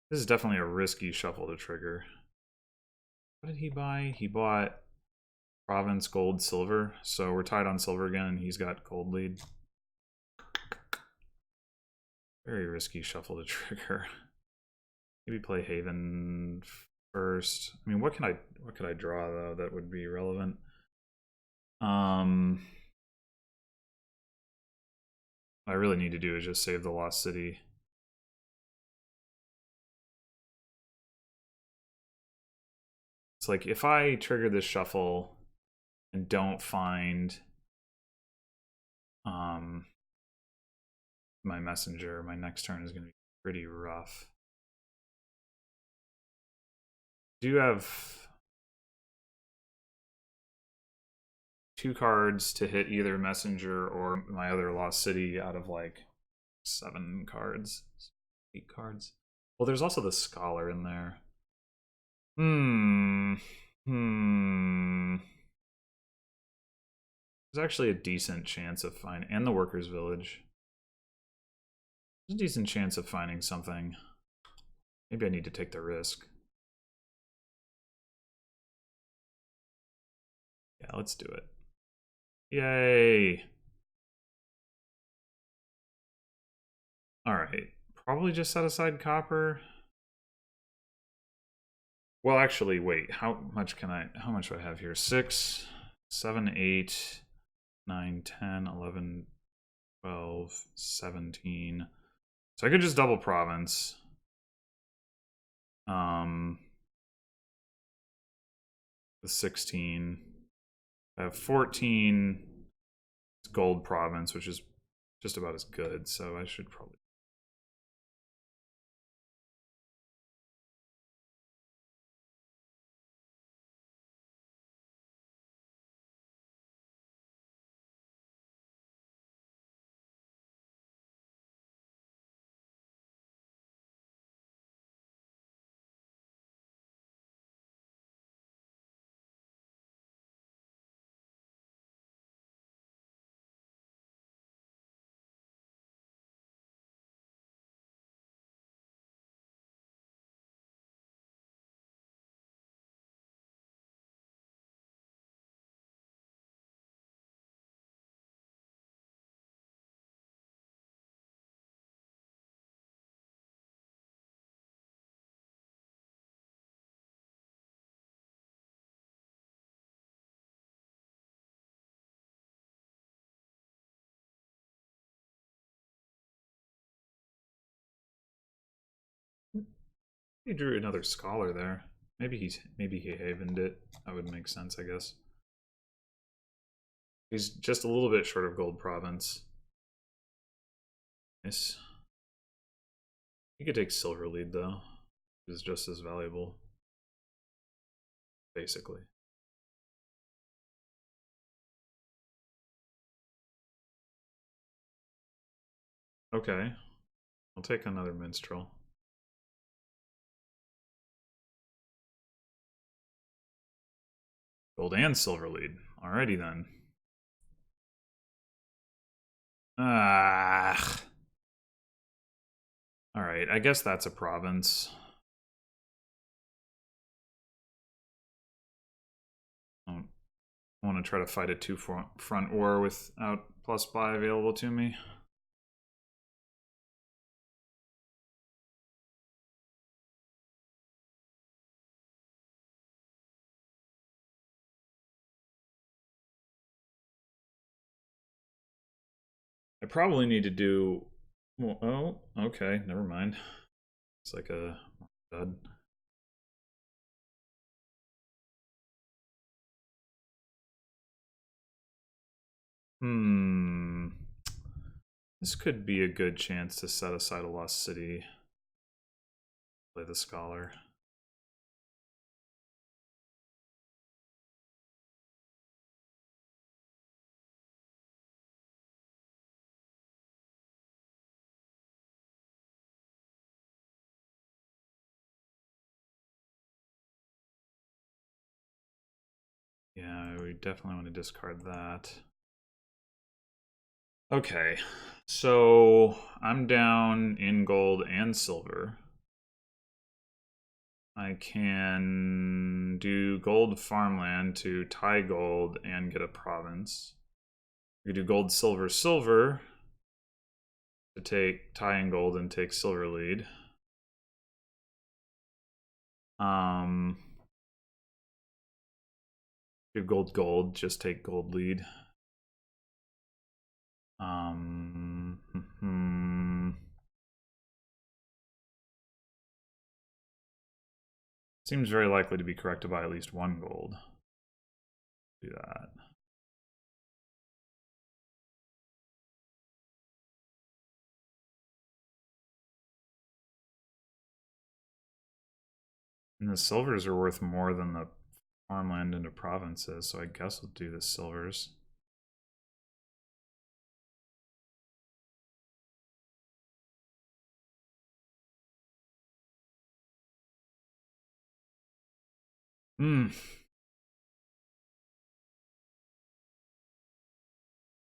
This is definitely a risky shuffle to trigger. What did he buy? He bought province, gold, silver. So we're tied on silver again, and he's got gold lead. Very risky shuffle to trigger. Maybe play Haven first. I mean, what could I draw though that would be relevant? What I really need to do is just save the Lost City. It's like if I trigger this shuffle and don't find my messenger, my next turn is going to be pretty rough. Do you have 2 cards to hit either messenger or my other Lost City out of like 7 cards, 8 cards? Well, there's also the Scholar in there. There's actually a decent chance of finding, and the Workers' Village. There's a decent chance of finding something. Maybe I need to take the risk. Yeah, let's do it. Yay! Alright, probably just set aside copper. Well, actually, wait, how much do I have here? 6, 7, 8, 9, 10, 11, 12, 17. So I could just double province. The 16. I have 14. It's gold province, which is just about as good, so I should probably. He drew another Scholar there. Maybe he havened it. That would make sense, I guess. He's just a little bit short of gold province. Nice. He could take silver lead though. It's just as valuable. Basically. Okay. I'll take another minstrel. Gold and silver lead. Alrighty then. Ah. Alright, I guess that's a province. I want to try to fight a 2-front war without +5 available to me. I probably need to do. Well, oh, okay, never mind. It's like a dud. This could be a good chance to set aside a Lost City. Play the Scholar. Yeah, we definitely want to discard that. Okay, so I'm down in gold and silver. I can do gold farmland to tie gold and get a province. We could do gold, silver, silver to take tie in gold and take silver lead. Give gold gold, just take gold lead. Seems very likely to be corrected by at least one gold. Do that. And the silvers are worth more than the farmland into provinces, so I guess we'll do the silvers.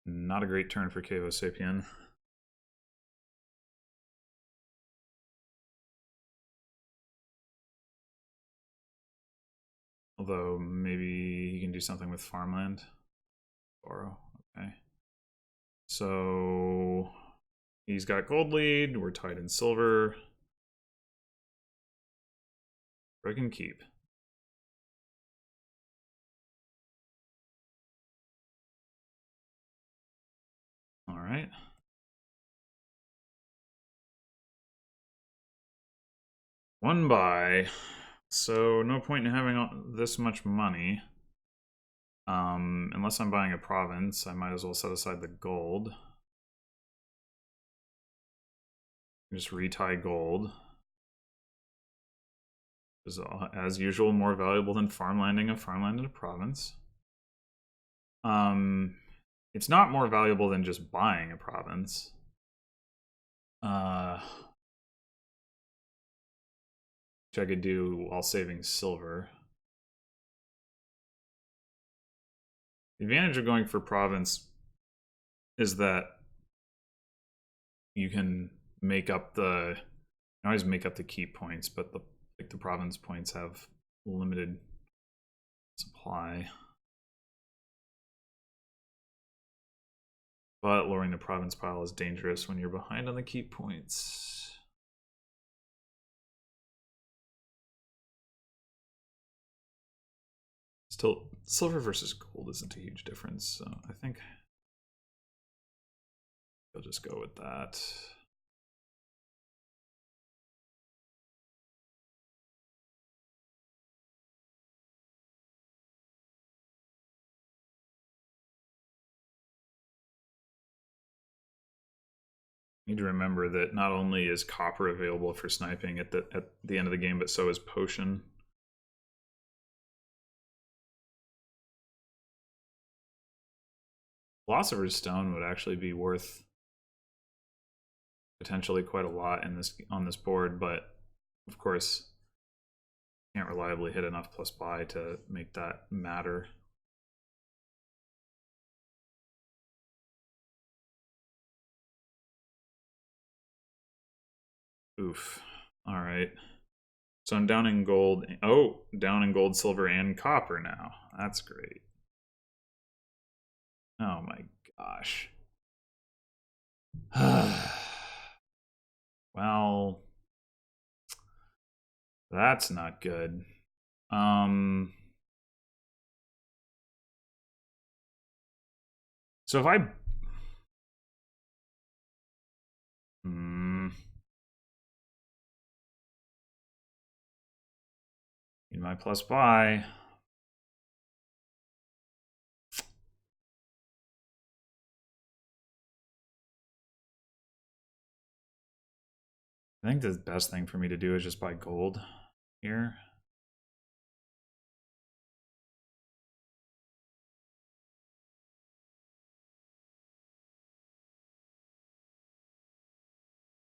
Not a great turn for Cave-o-sapien. Although maybe he can do something with farmland. Borrow. Okay. So he's got gold lead. We're tied in silver. I can keep. All right. One buy. So no point in having this much money. Unless I'm buying a province, I might as well set aside the gold. Just retie gold. Is as usual more valuable than farmlanding a farmland in a province. It's not more valuable than just buying a province. Which I could do while saving silver. The advantage of going for province is that you can make up the, you always make up the keep points, but the province points have limited supply. But lowering the province pile is dangerous when you're behind on the keep points. Still, silver versus gold isn't a huge difference, so I think I'll just go with that. Need to remember that not only is copper available for sniping at the end of the game, but so is potion. Philosopher's Stone would actually be worth potentially quite a lot in on this board, but of course can't reliably hit enough plus buy to make that matter. Oof. All right. So I'm down in gold. Oh, down in gold, silver, and copper now. That's great. Oh my gosh. Well, that's not good. So if I need my plus buy. I think the best thing for me to do is just buy gold here.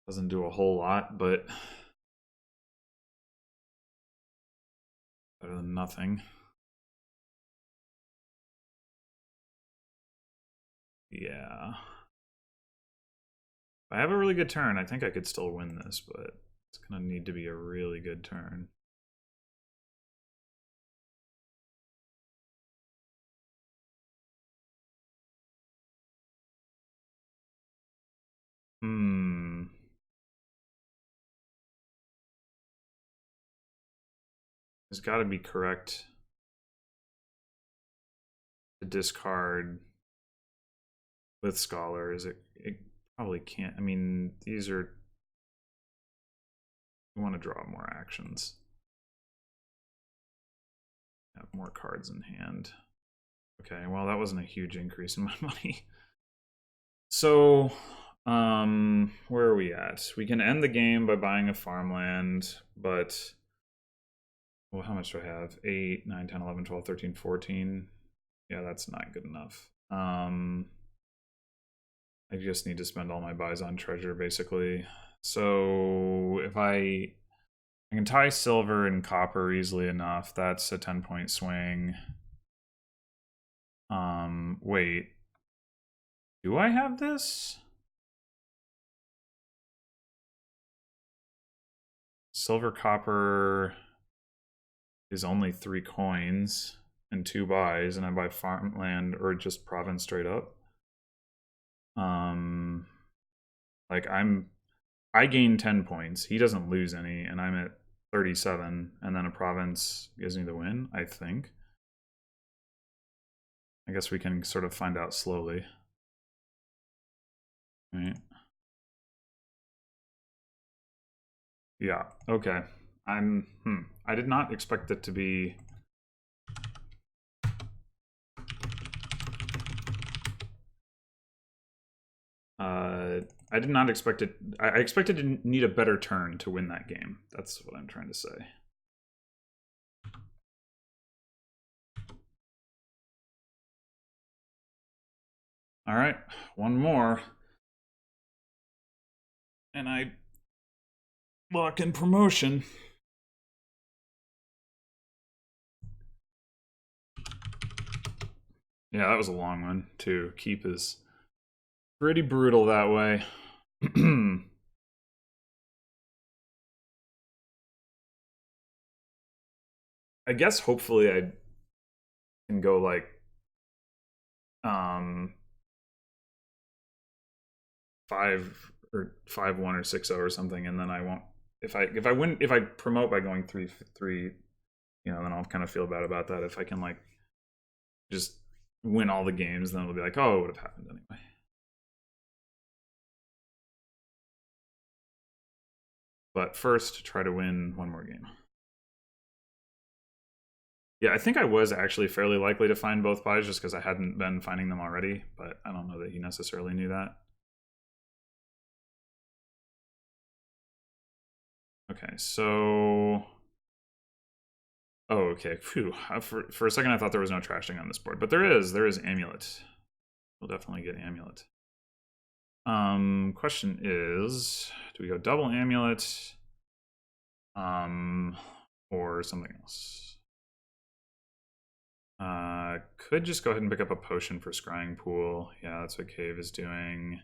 Doesn't do a whole lot, but better than nothing. Yeah. If I have a really good turn, I think I could still win this, but it's gonna need to be a really good turn. Hmm. It's got to be correct to discard with scholars. It probably can't. I mean, these are. We want to draw more actions. Have more cards in hand. Okay, well, that wasn't a huge increase in my money. So, where are we at? We can end the game by buying a farmland, but well, how much do I have? 8, 9, 10, 11, 12, 13, 14. Yeah, that's not good enough. I just need to spend all my buys on treasure, basically. So if I can tie silver and copper easily enough, that's a 10-point swing. Wait. Do I have this? Silver copper is only 3 coins and 2 buys, and I buy farmland or just province straight up. Like I gain 10 points. He doesn't lose any, and I'm at 37, and then a province gives me the win, I think. I guess we can sort of find out slowly. Right. Yeah, okay. I did not expect it to be I did not expect it. I expected to need a better turn to win that game. That's what I'm trying to say. All right, one more. And I lock in promotion. Yeah, that was a long one, too. Keep is pretty brutal that way. I guess hopefully I can go like um 5-1 or 6-0 or something, and then I won't if I promote by going 3-3, then I'll kind of feel bad about that. If I can like just win all the games, then it'll be like, oh, it would have happened anyway. But first, try to win one more game. Yeah, I think I was actually fairly likely to find both buys just because I hadn't been finding them already, but I don't know that he necessarily knew that. Okay, so... Oh, okay. Phew. For a second, I thought there was no trashing on this board, but there is. There is Amulet. We'll definitely get Amulet. Question is, do we go double Amulet, or something else? Could just go ahead and pick up a potion for Scrying Pool. Yeah, that's what Cave is doing.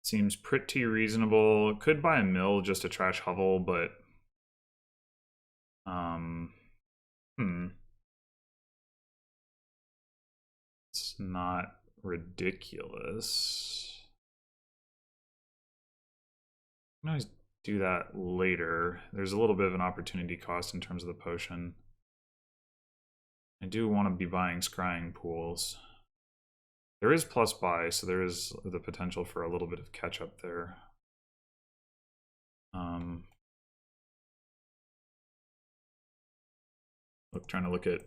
Seems pretty reasonable. Could buy a mill just to trash Hovel, but it's not ridiculous. I can always do that later. There's a little bit of an opportunity cost in terms of the potion. I do want to be buying Scrying Pools. There is plus buy, so there is the potential for a little bit of catch up there. Trying to look at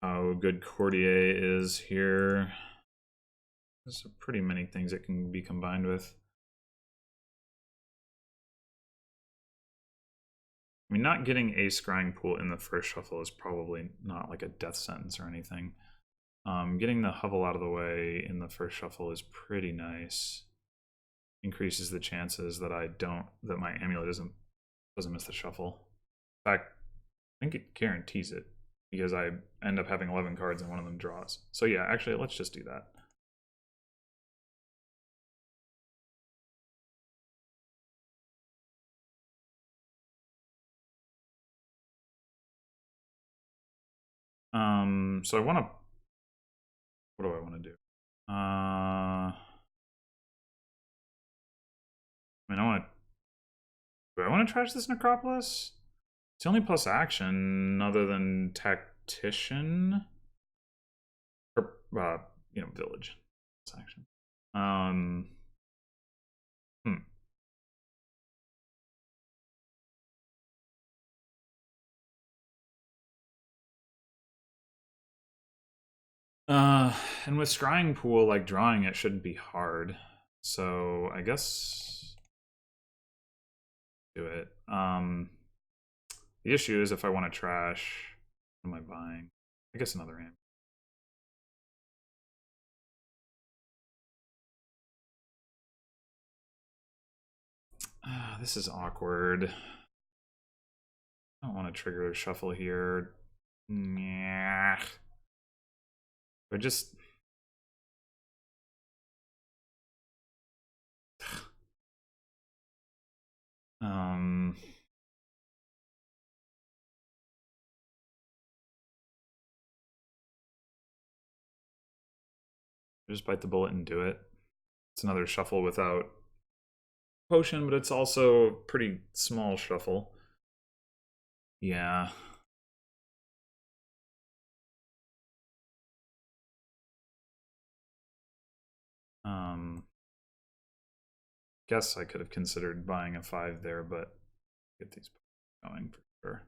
how good Courtier is here. There's pretty many things it can be combined with. I mean, not getting a Scrying Pool in the first shuffle is probably not like a death sentence or anything. Getting the Hovel out of the way in the first shuffle is pretty nice. Increases the chances that that my Amulet doesn't miss the shuffle. In fact, I think it guarantees it because I end up having 11 cards and one of them draws. So yeah, actually, let's just do that. So I want to. What do I want to do? I mean, do I want to trash this Necropolis? It's the only plus action other than Tactician. Or, Village. Plus action. Hmm. And with Scrying Pool, like, drawing it shouldn't be hard. So, I guess... do it. The issue is if I want to trash... what am I buying? I guess another amp. This is awkward. I don't want to trigger a shuffle here. Yeah. I just... just bite the bullet and do it. It's another shuffle without potion, but it's also a pretty small shuffle. Yeah. Guess I could have considered buying a 5 there, but get these going for sure.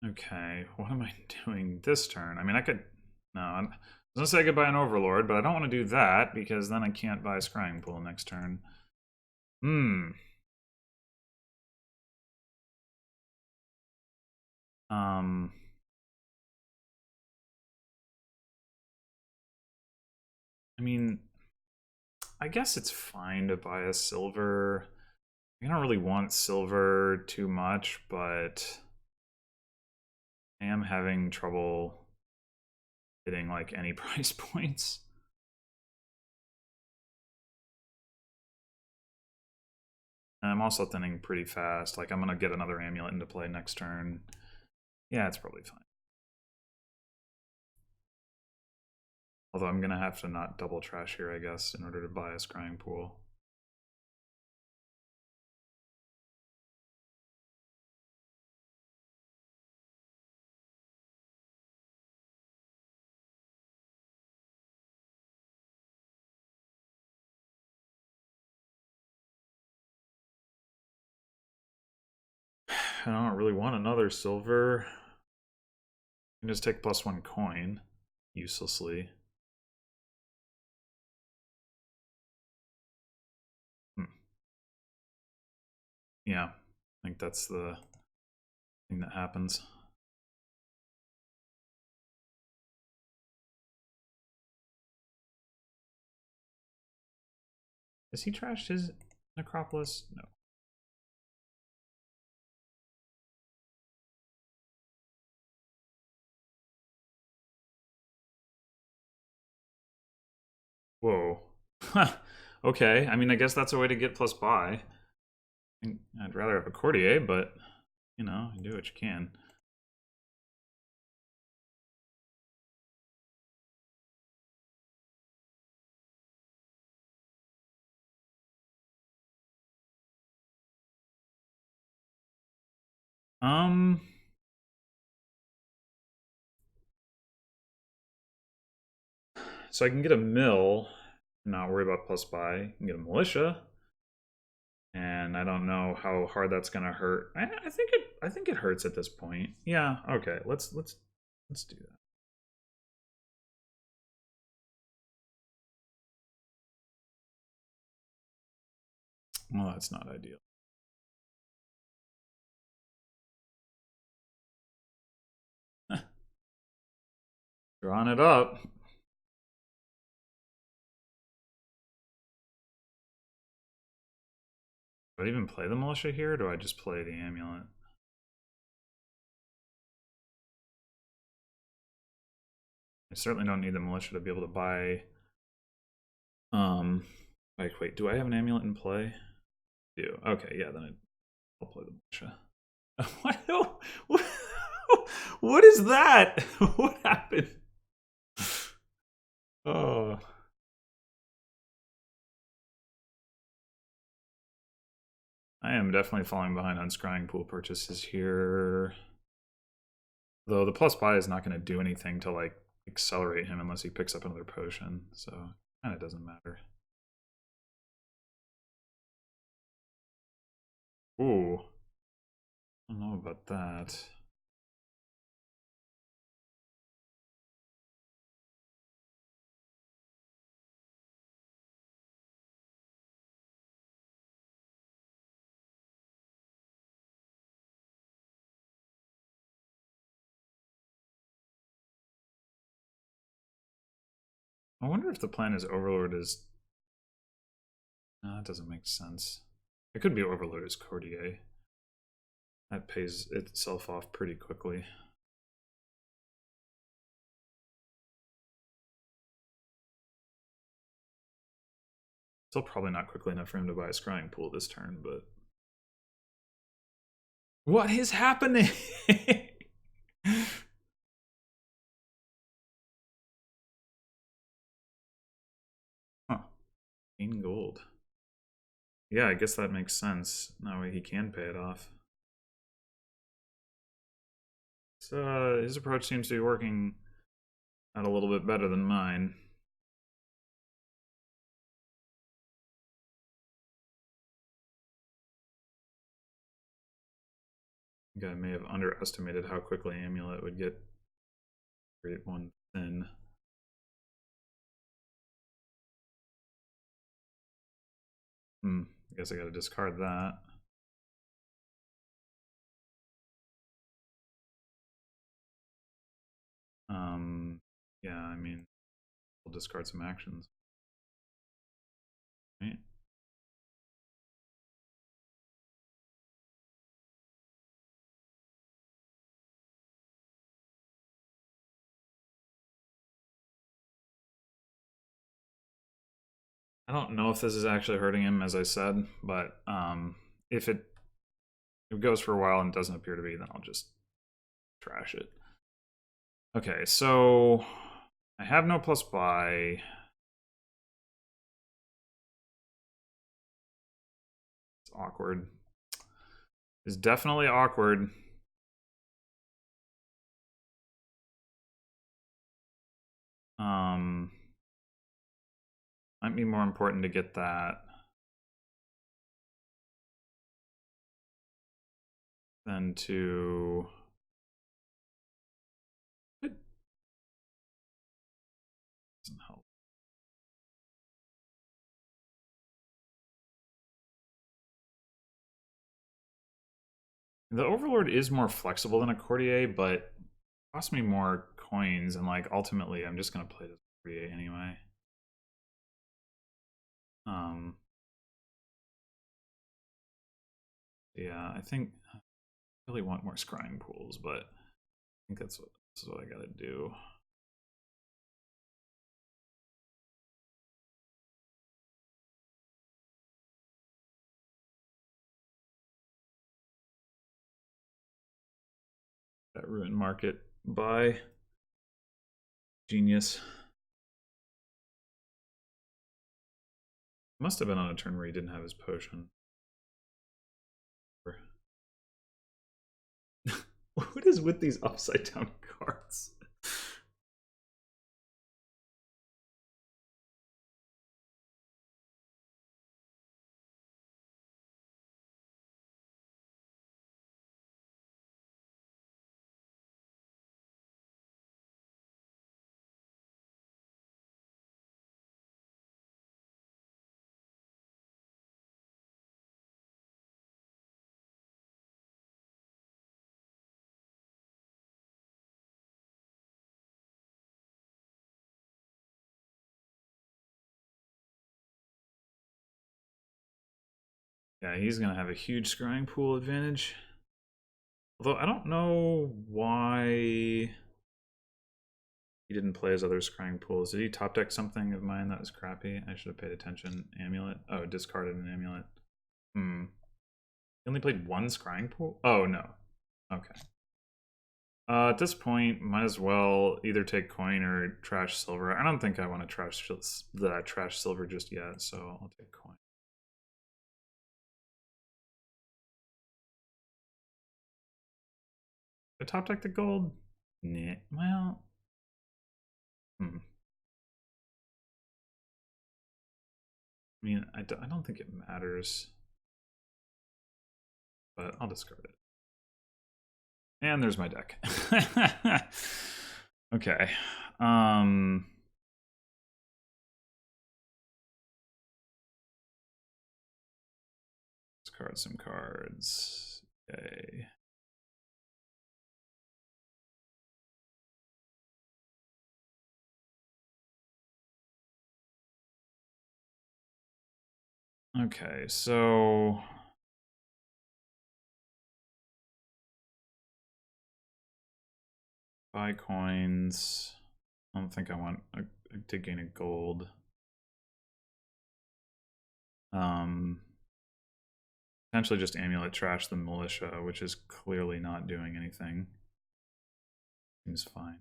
Okay, what am I doing this turn? I mean, I could... No, I was gonna say I could buy an Overlord, but I don't want to do that because then I can't buy a Scrying Pool next turn. I mean, I guess it's fine to buy a silver. I don't really want silver too much, but I am having trouble hitting like any price points. And I'm also thinning pretty fast. Like, I'm gonna get another amulet into play next turn. Yeah, it's probably fine. Although I'm gonna have to not double trash here, I guess, in order to buy a Scrying Pool. I don't really want another silver. I can just take +1 coin, uselessly. Yeah, I think that's the thing that happens. Has he trashed his Necropolis? No. Whoa. Okay, I mean, I guess that's a way to get plus buy. I'd rather have a courtier, but, you know, you do what you can. So I can get a mill, not worry about plus buy. I can get a militia, and I don't know how hard that's gonna hurt. I think it hurts at this point. Yeah. Okay. Let's do that. Well, that's not ideal. Drawing it up. Do I even play the militia here, or do I just play the amulet? I certainly don't need the militia to be able to buy... wait, do I have an amulet in play? I do. Okay, yeah, then I'll play the militia. What? What is that? What happened? Oh. I am definitely falling behind on scrying pool purchases here. Though the plus buy is not going to do anything to like accelerate him unless he picks up another potion, so it kind of doesn't matter. Ooh. I don't know about that. I wonder if the plan is Overlord is... No, that doesn't make sense. It could be Overlord as Courtier. That pays itself off pretty quickly. Still probably not quickly enough for him to buy a scrying pool this turn, but... What is happening? Huh. 8 gold. Yeah, I guess that makes sense. That way he can pay it off. So his approach seems to be working out a little bit better than mine. I think I may have underestimated how quickly Amulet would get grade 1 thin. I guess I gotta discard that. Yeah, I mean, we'll discard some actions. Right? I don't know if this is actually hurting him, as I said, but if it goes for a while and doesn't appear to be, then I'll just trash it. Okay, so I have no plus buy. It's awkward. It's definitely awkward. Might be more important to get that than to... It doesn't help. The Overlord is more flexible than a Courtier, but it costs me more coins, and like ultimately I'm just gonna play this Courtier anyway. Yeah, I think I really want more scrying pools, but I think that's what I gotta do. That ruined market buy. Genius. Must have been on a turn where he didn't have his potion. What is with these upside down cards? Yeah, he's gonna have a huge scrying pool advantage. Although I don't know why he didn't play his other scrying pools. Did he top deck something of mine that was crappy? I should have paid attention. Amulet. Oh, discarded an amulet. Hmm. He only played one scrying pool? Oh no. Okay. At this point, might as well either take coin or trash silver. I don't think I want to trash silver just yet, so I'll take coin. I top deck the gold? Nah. Well. Hmm. I mean, I don't think it matters, but I'll discard it. And there's my deck. Okay. Discard some cards. Okay. Okay, so buy coins. I don't think I want to gain a gold. Potentially just amulet trash the militia, which is clearly not doing anything. Seems fine.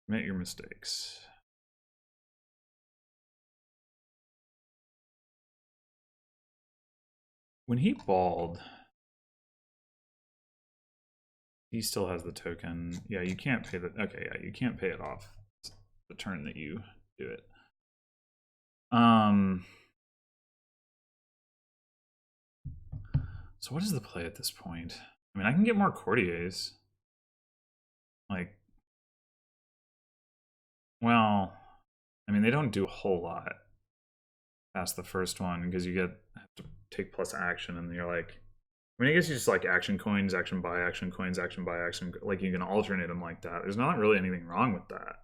Admit your mistakes. When he balled, he still has the token. Yeah, you can't pay the. Okay, yeah, you can't pay it off the turn that you do it. So what is the play at this point? I mean, I can get more courtiers. Like, well, I mean, they don't do a whole lot past the first one because you have to take plus action, and you're like, I mean, I guess you just like action coins, action buy, action coins, action buy, action. Like you can alternate them like that. There's not really anything wrong with that.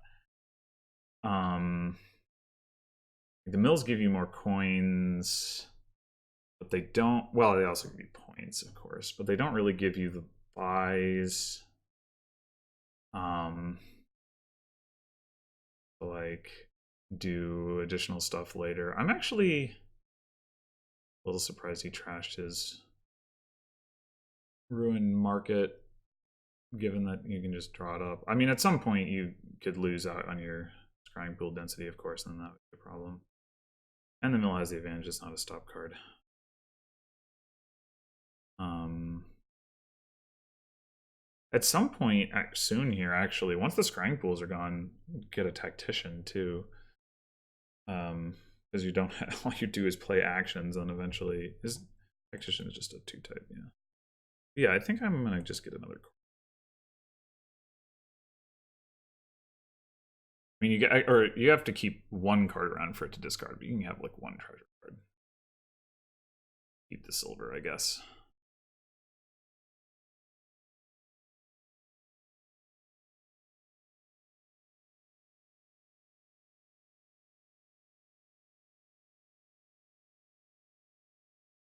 The mills give you more coins, but they don't. Well, they also give you points, of course, but they don't really give you the buys. Like do additional stuff later. I'm actually a little surprised he trashed his ruined market, given that you can just draw it up. I mean, at some point you could lose out on your scrying pool density, of course, and then that would be a problem. And the mill has the advantage, it's not a stop card. At some point soon here, actually, once the scrying pools are gone, get a tactician too. Because you don't have, all you do is play actions, and eventually his tactician is just a 2-type. Yeah, I think I'm gonna just get another. I mean, you have to keep one card around for it to discard, but you can have like one treasure card. Keep the silver, I guess.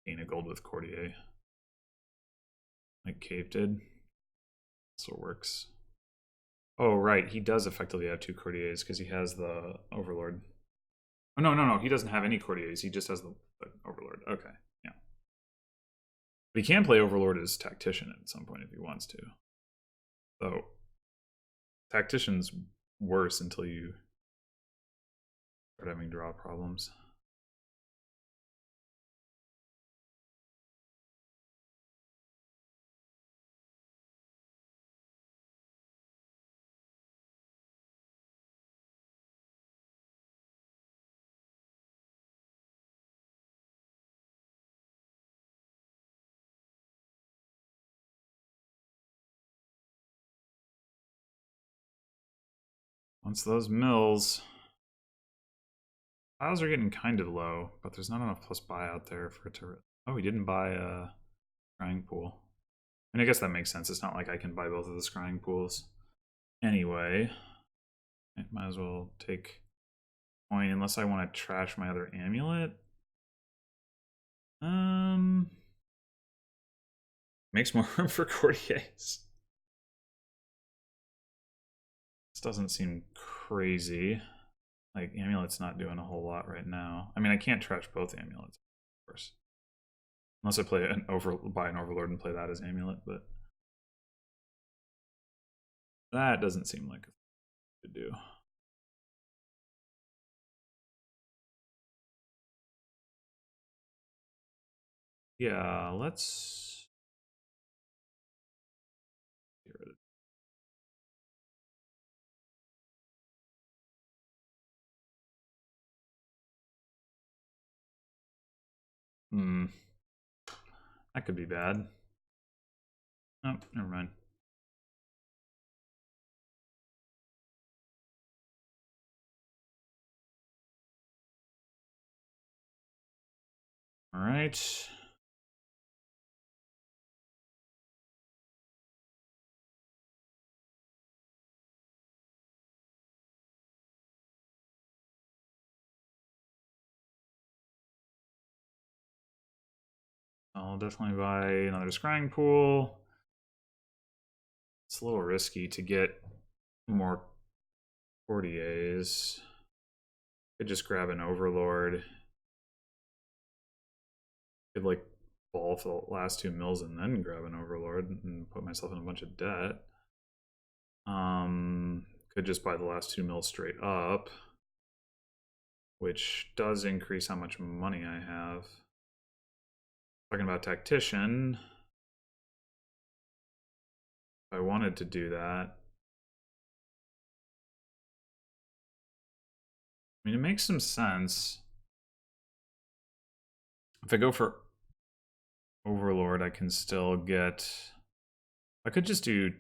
Gain a gold with Courtier, like Cave did. So it works. Oh right, he does effectively have 2 Courtiers because he has the Overlord. Oh no, he doesn't have any Courtiers. He just has the Overlord. Okay, yeah. But he can play Overlord as Tactician at some point if he wants to. Though Tactician's worse until you start having draw problems. Once those mills, piles are getting kind of low, but there's not enough plus buy out there for it to. Oh, he didn't buy a scrying pool. And I guess that makes sense. It's not like I can buy both of the scrying pools. Anyway, I might as well take coin unless I want to trash my other amulet. Makes more room for courtiers. This doesn't seem crazy. Like, amulet's not doing a whole lot right now. I mean, I can't trash both amulets, of course. Unless I play buy an overlord and play that as amulet, but that doesn't seem like a thing to do. Yeah, let's get rid of. That could be bad. Oh, never mind. All right. I'll definitely buy another scrying pool. It's a little risky to get more courtiers. Could just grab an overlord. Could like ball for the last 2 mills and then grab an overlord and put myself in a bunch of debt. Could just buy the last 2 mills straight up, which does increase how much money I have. Talking about tactician, if I wanted to do that, I mean, it makes some sense. If I go for overlord, I can still get. I could just do.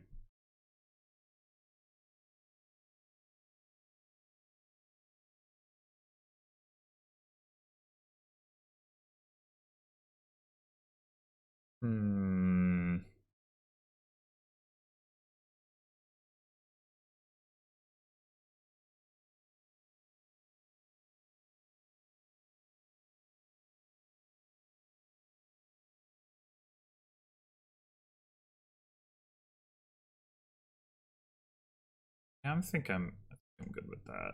Yeah, I think I'm good with that.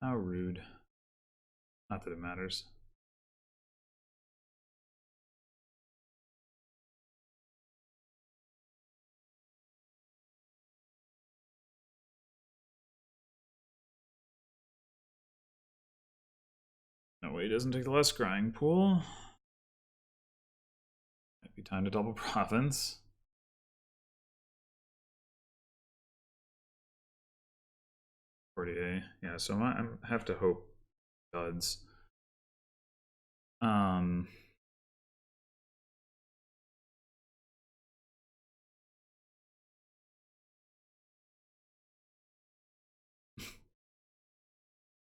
How rude. Not that it matters. No way, he doesn't take the last scrying pool. Might be time to double province. 40A. Yeah, so I have to hope duds.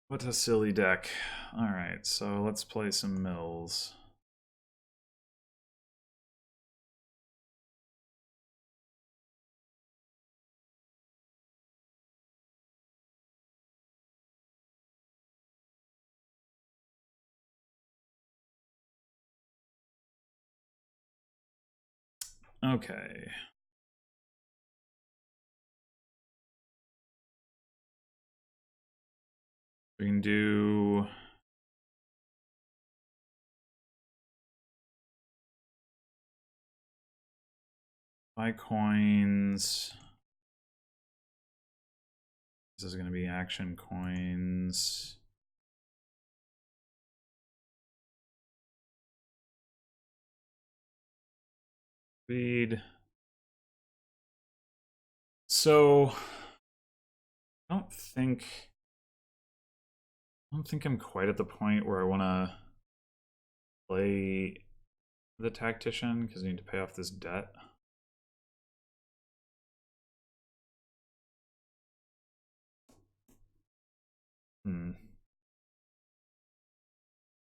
What a silly deck. Alright, so let's play some mills. Okay. We can do... buy coins. This is going to be action coins. Speed. So I don't think I'm quite at the point where I want to play the tactician because I need to pay off this debt.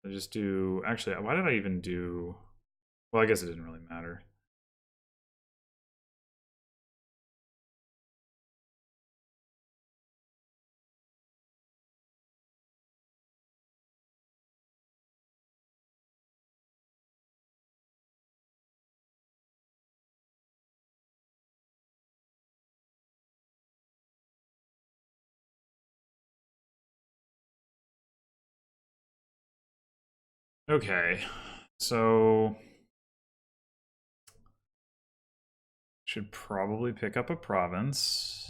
I just do... actually, why did I even do... well, I guess it didn't really matter. Okay, so should probably pick up a province.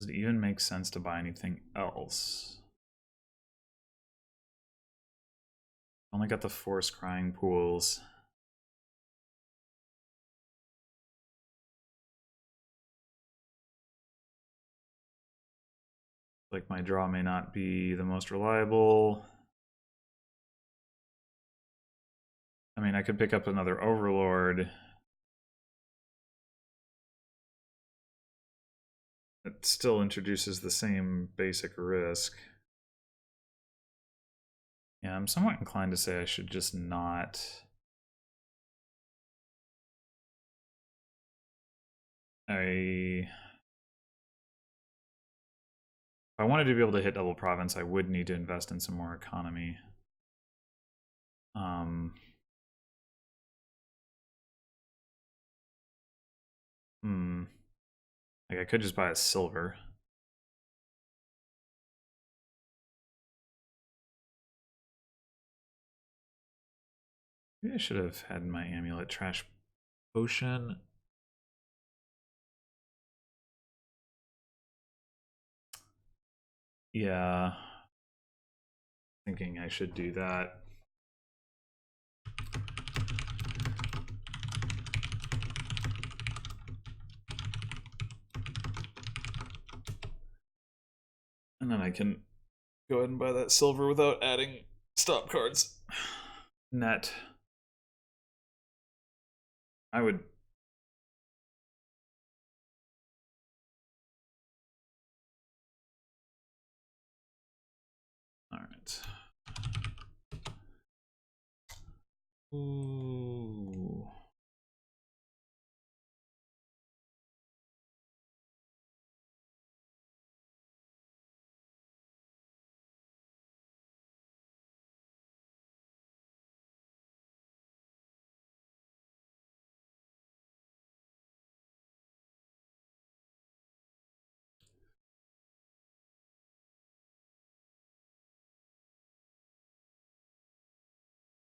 Does it even make sense to buy anything else? Only got the 4 scrying pools. Like my draw may not be the most reliable. I mean, I could pick up another overlord. It still introduces the same basic risk. Yeah, I'm somewhat inclined to say I should just not. If I wanted to be able to hit double province, I would need to invest in some more economy. Like I could just buy a silver. Maybe I should have had my amulet trash potion. Yeah. Thinking I should do that. And then I can go ahead and buy that silver without adding stop cards. Net. I would... Alright. Ooh.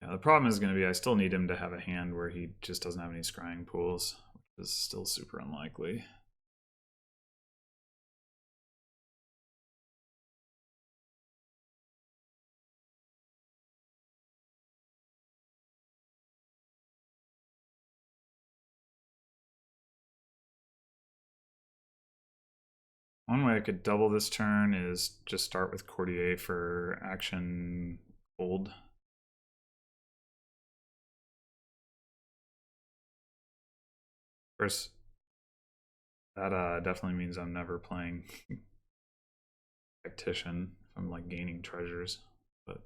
Yeah, the problem is going to be I still need him to have a hand where he just doesn't have any scrying pools, which is still super unlikely. One way I could double this turn is just start with Courtier for action gold. Of course, that definitely means I'm never playing Tactician if I'm like gaining treasures, but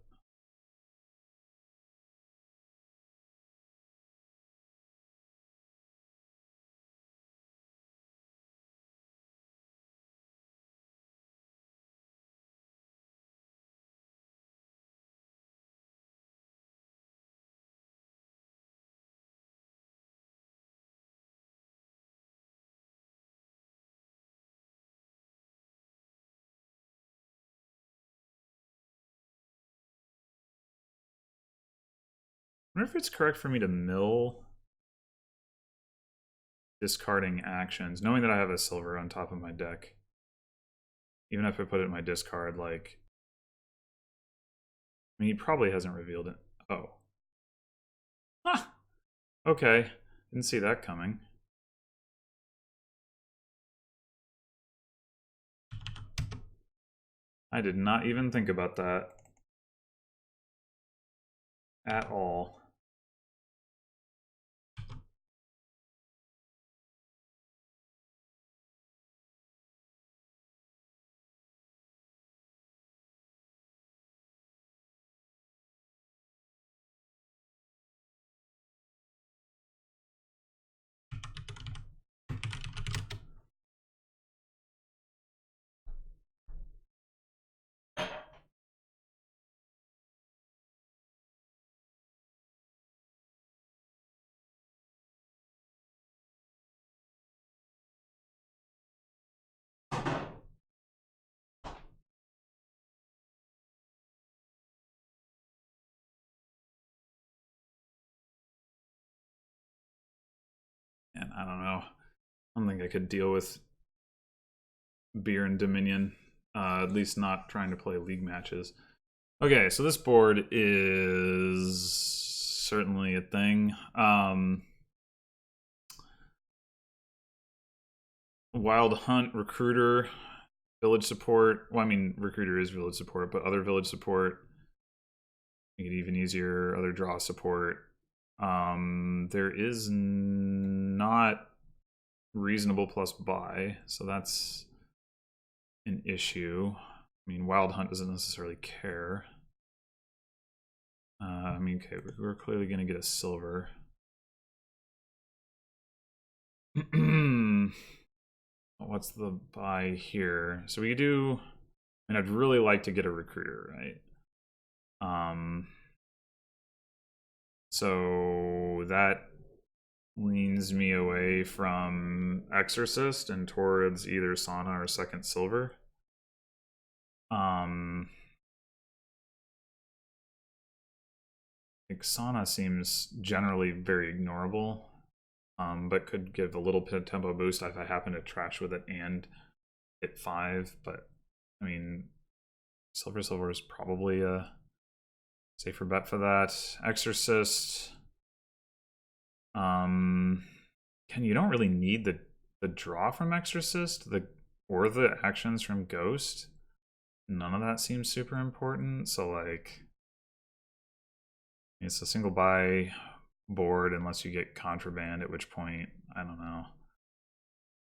wonder if it's correct for me to mill discarding actions, knowing that I have a silver on top of my deck. Even if I put it in my discard, like... I mean, he probably hasn't revealed it. Oh. Huh. Okay. Didn't see that coming. I did not even think about that. At all. And I don't know. I don't think I could deal with Beer and Dominion. At least not trying to play league matches. Okay, so this board is certainly a thing. Wild Hunt, Recruiter, Village Support. Well, I mean, Recruiter is Village Support, but other Village Support make it even easier. Other Draw Support. There is not reasonable plus buy, so that's an issue. I mean, Wild Hunt doesn't necessarily care. I mean, okay, we're clearly going to get a silver. What's the buy here? So we do... I mean, I'd really like to get a recruiter, right? So that leans me away from Exorcist and towards either Sauna or second silver. I think Sauna seems generally very ignorable, but could give a little bit of tempo boost if I happen to trash with it and hit 5. But I mean, silver is probably a safer bet for that. Exorcist. Ken, you don't really need the draw from Exorcist, or the actions from Ghost. None of that seems super important. So like, it's a single buy board unless you get Contraband, at which point I don't know.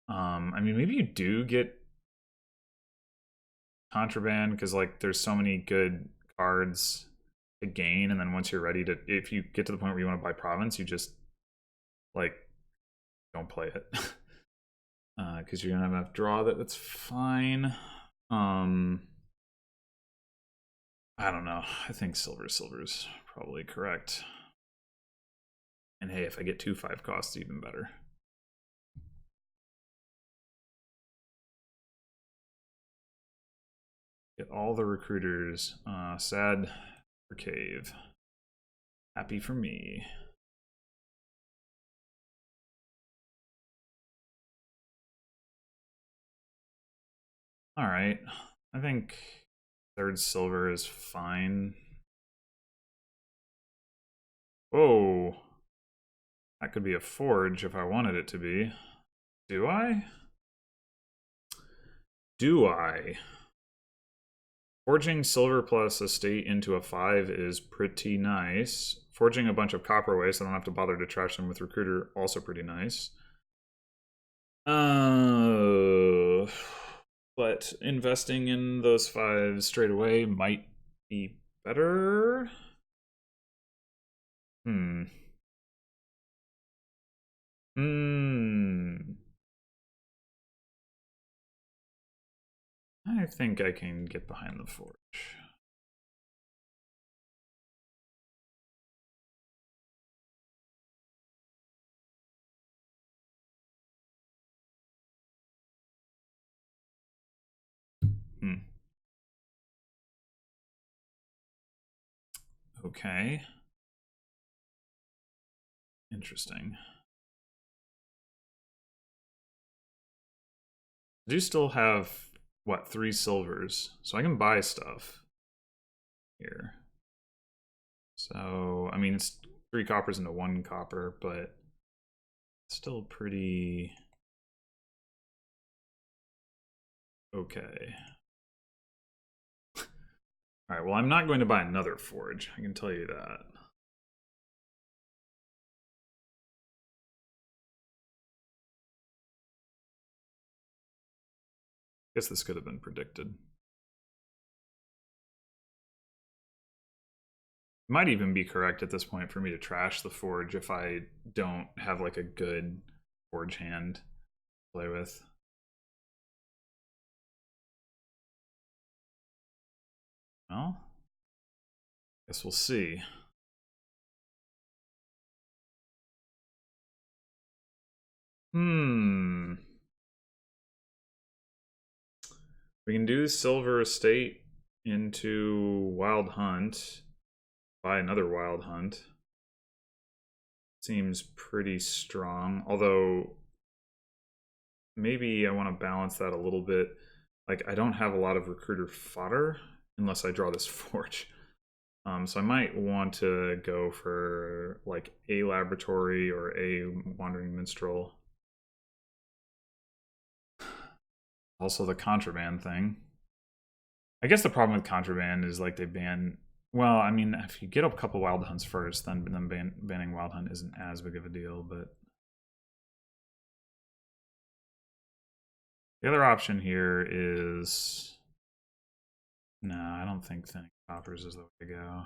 I mean, maybe you do get Contraband because like there's so many good cards to gain, and then once you're ready to, if you get to the point where you want to buy Province, you just like don't play it because you're gonna have enough draw that's fine. I don't know. I think silver's probably correct. And hey, if I get 2 5 costs, even better. Get all the recruiters. Sad for Cave. Happy for me. All right. I think third silver is fine. Whoa. That could be a forge if I wanted it to be. Do I? Do I? Forging silver plus estate into a 5 is pretty nice. Forging a bunch of copper away so I don't have to bother to trash them with recruiter, also pretty nice. But investing in those 5s straight away might be better. I think I can get behind the forge. Okay. Interesting. I do still have, what, 3 silvers, so I can buy stuff here. So, I mean, it's 3 coppers into 1 copper, but still pretty okay. Alright, well, I'm not going to buy another forge, I can tell you that. Guess this could have been predicted. Might even be correct at this point for me to trash the forge if I don't have like a good forge hand to play with. Well, guess we'll see. We can do Silver Estate into Wild Hunt. Buy another Wild Hunt. Seems pretty strong, although maybe I want to balance that a little bit. Like, I don't have a lot of recruiter fodder unless I draw this forge. So I might want to go for like a laboratory or a wandering minstrel. Also the contraband thing. I guess the problem with contraband is like they ban. Well, I mean, if you get a couple wild hunts first, then banning wild hunt isn't as big of a deal. But the other option here is no. I don't think thinning coppers is the way to go.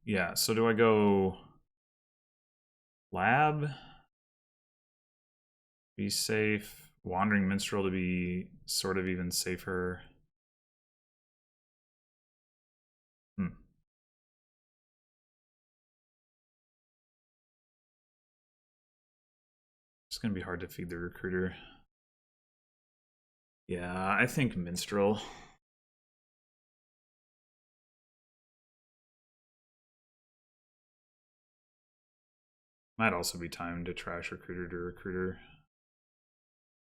Yeah. So do I go lab? Be safe. Wandering minstrel to be sort of even safer. It's gonna be hard to feed the recruiter. Yeah, I think minstrel. Might also be time to trash recruiter to recruiter.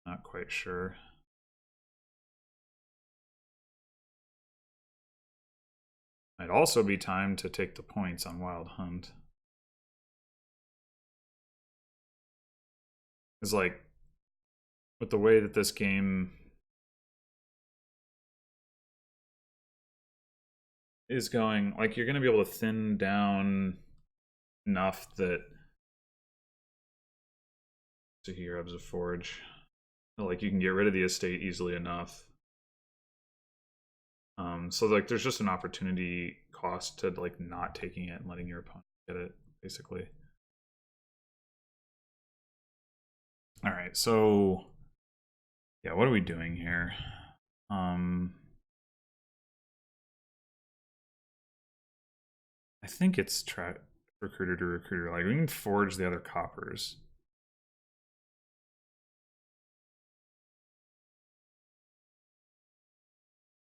Not quite sure. Might also be time to take the points on Wild Hunt. It's like, with the way that this game is going, like, you're going to be able to thin down enough that to here grabs a forge. Like, you can get rid of the estate easily enough. So like there's just an opportunity cost to like not taking it and letting your opponent get it, basically. All right, so yeah, what are we doing here? I think it's recruiter to recruiter. Like we can forge the other coppers.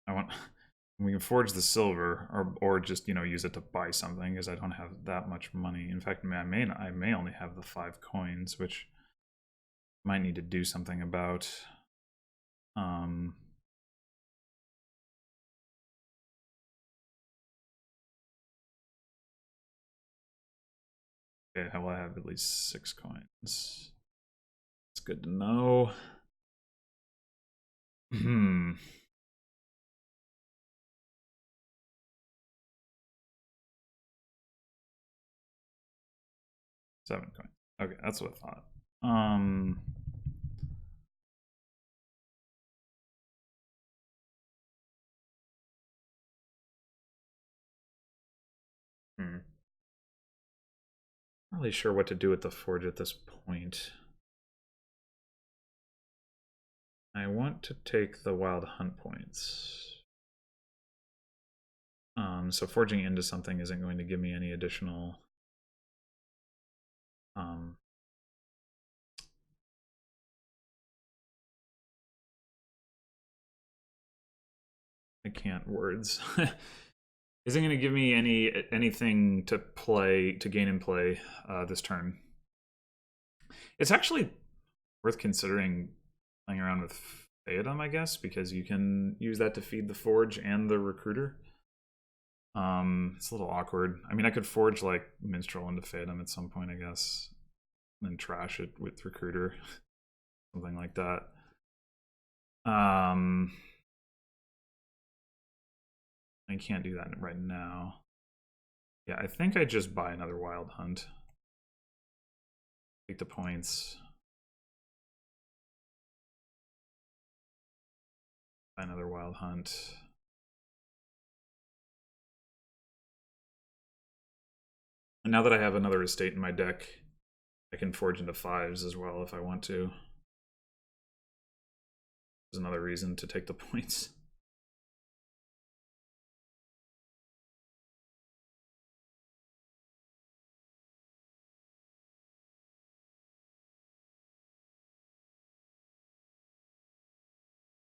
I want we can forge the silver or just, you know, use it to buy something because I don't have that much money. In fact, I may only have the 5 coins, which might need to do something about. Okay, well, I have at least 6 coins. It's good to know. Hmm. Seven coins. Okay, that's what I thought. Not really sure what to do with the forge at this point. I want to take the wild hunt points. So forging into something isn't going to give me any additional I can't words. isn't going to give me anything to gain and play this turn. It's actually worth considering playing around with Phaeton, I guess, because you can use that to feed the Forge and the Recruiter. It's a little awkward. I mean, I could forge like Minstrel into Phaeton at some point, I guess, and then trash it with Recruiter, something like that. I can't do that right now. Yeah, I think I just buy another Wild Hunt. Take the points. Buy another Wild Hunt. And now that I have another estate in my deck, I can forge into 5s as well if I want to. There's another reason to take the points.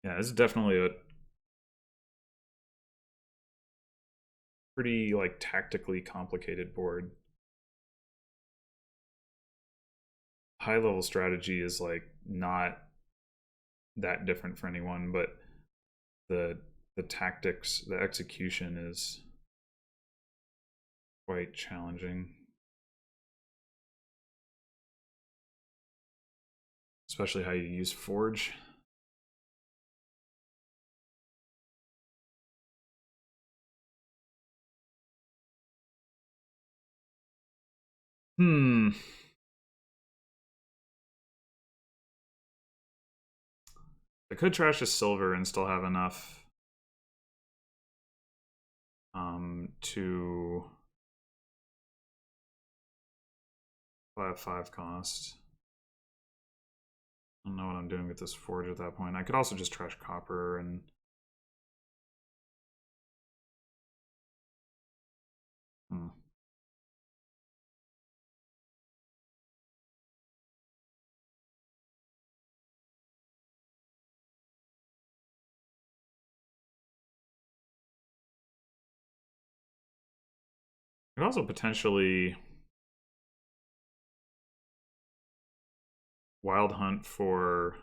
Yeah, this is definitely a pretty like tactically complicated board. High level strategy is like not that different for anyone, but the tactics, the execution is quite challenging. Especially how you use Forge. I could trash a silver and still have enough to buy a 5 cost. I don't know what I'm doing with this Forge at that point. I could also just trash copper and could also potentially Wild Hunt for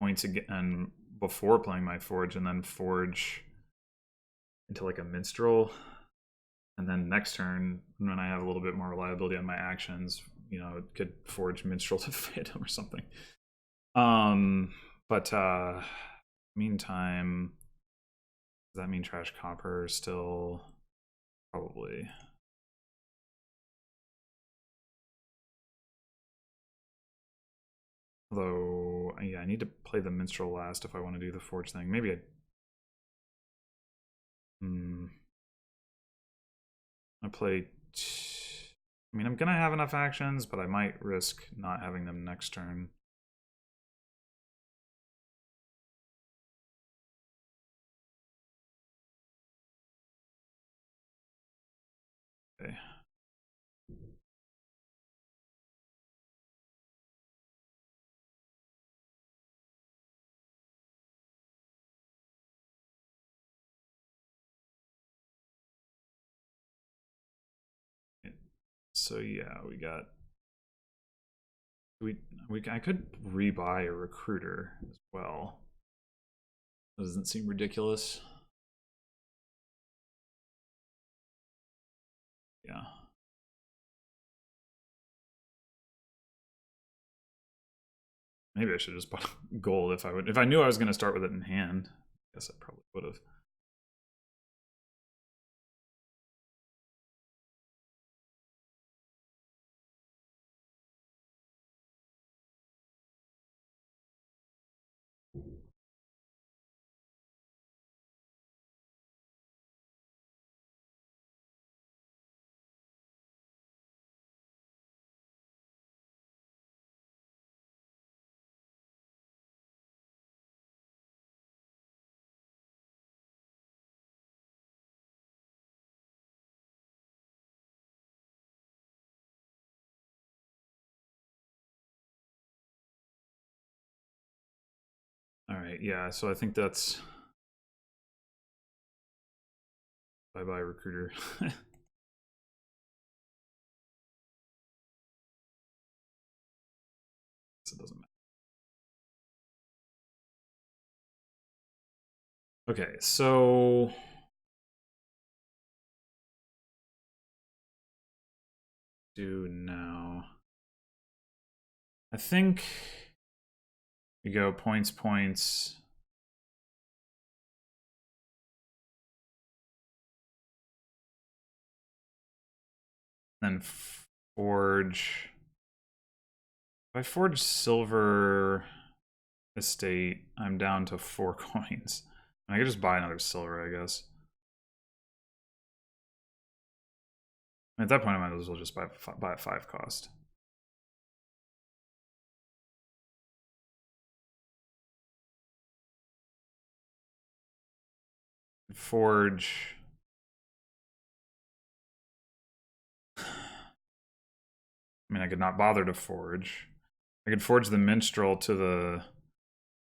points again before playing my Forge, and then Forge into like a Minstrel, and then next turn when I have a little bit more reliability on my actions, you know, it could Forge Minstrel to Phantom or something. But meantime, does that mean trash copper still? Probably. Although, yeah, I need to play the Minstrel last if I want to do the Forge thing. Maybe I... I play... I mean, I'm going to have enough actions, but I might risk not having them next turn. Okay. So yeah, we got I could rebuy a Recruiter as well. That doesn't seem ridiculous. Yeah. Maybe I should just buy gold if I knew I was going to start with it in hand. I guess I probably would have. Alright, yeah, so I think that's... Bye-bye, recruiter. It doesn't matter. Okay, so... do now. I think we go points, points. Then forge. If I forge silver estate, I'm down to 4 coins. I could just buy another silver, I guess. At that point, I might as well just buy at 5 cost. Forge. I mean, I could not bother to forge. I could forge the minstrel to the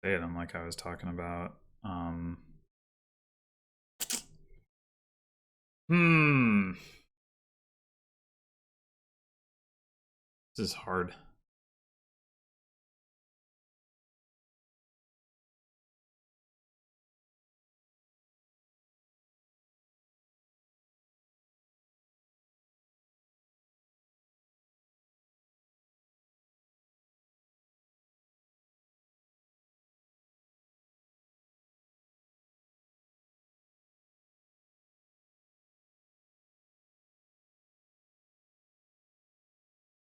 datum like I was talking about. This is hard.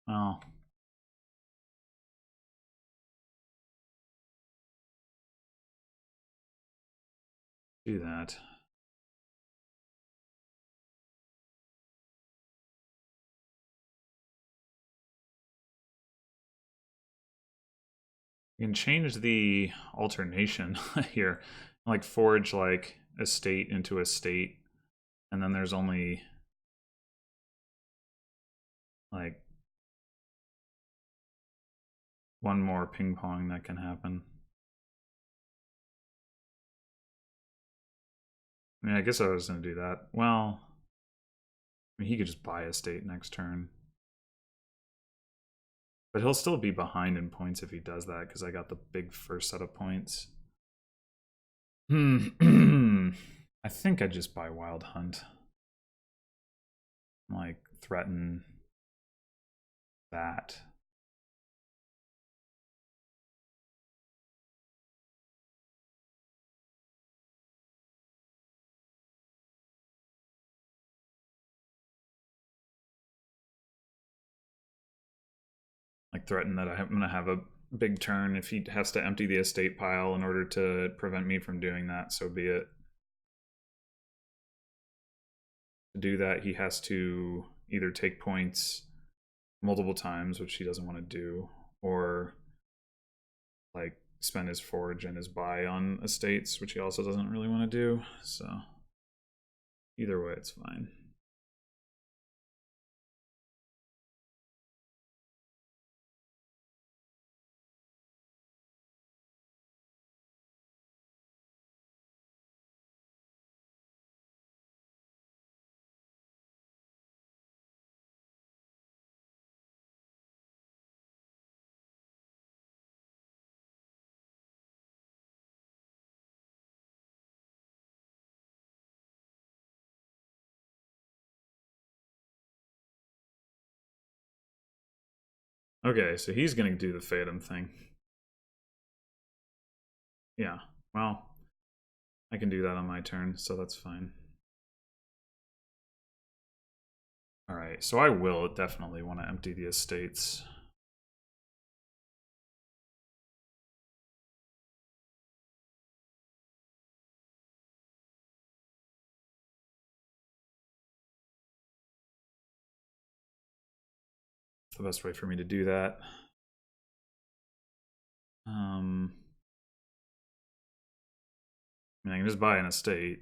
Well, do that. You can change the alternation here, like forge like a state into a state, and then there's only like one more ping pong that can happen. I mean, I guess I was going to do that. Well, I mean, he could just buy a state next turn. But he'll still be behind in points if he does that, because I got the big first set of points. I think I'd just buy Wild Hunt. Like, threaten that. Like, threaten that I'm going to have a big turn. If he has to empty the estate pile in order to prevent me from doing that, so be it. To do that, he has to either take points multiple times, which he doesn't want to do, or like spend his forge and his buy on estates, which he also doesn't really want to do. So either way, it's fine. Okay, so he's gonna do the Fatum thing. Yeah, well, I can do that on my turn, so that's fine. Alright, so I will definitely want to empty the estates. It's the best way for me to do that. I mean, I can just buy an estate.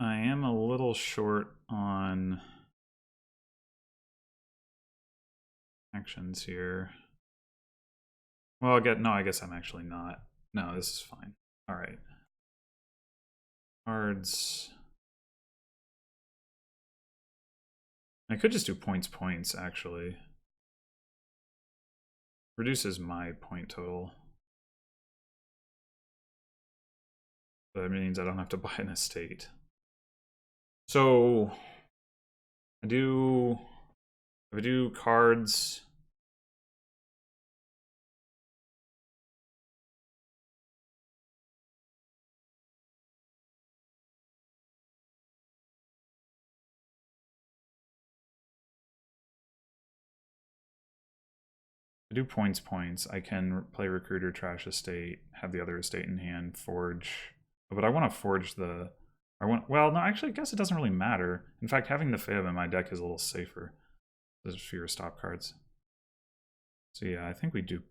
I am a little short on actions here. Well, I guess I'm actually not. No, this is fine. All right. Cards. I could just do points, actually. Reduces my point total. But that means I don't have to buy an estate. So if I do cards. I do points. I can play Recruiter, Trash Estate, have the other estate in hand, Forge. But I want to forge the... well, no, actually, I guess it doesn't really matter. In fact, having the Fav in my deck is a little safer. There's fewer stop cards. So yeah, I think we do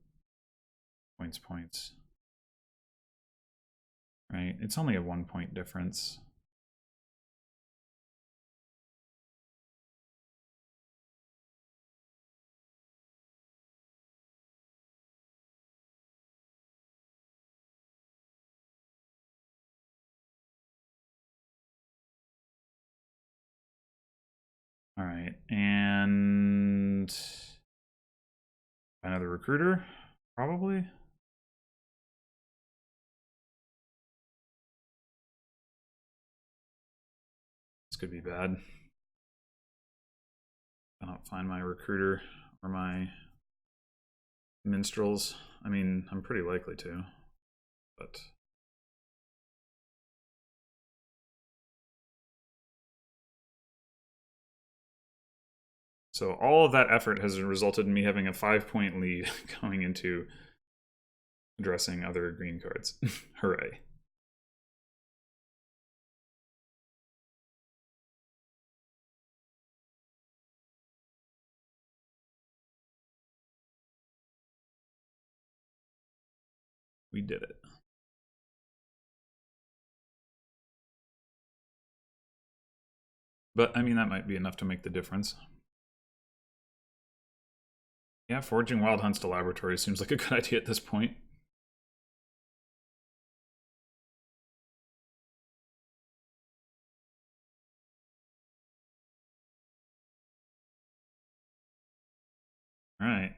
points. Right? It's only a 1 point difference. All right, and another Recruiter, probably. This could be bad. I don't find my Recruiter or my Minstrels. I mean, I'm pretty likely to, but... So all of that effort has resulted in me having a 5-point lead going into addressing other green cards. Hooray. We did it. But, I mean, that might be enough to make the difference. Yeah, forging Wild Hunts to Laboratory seems like a good idea at this point. All right.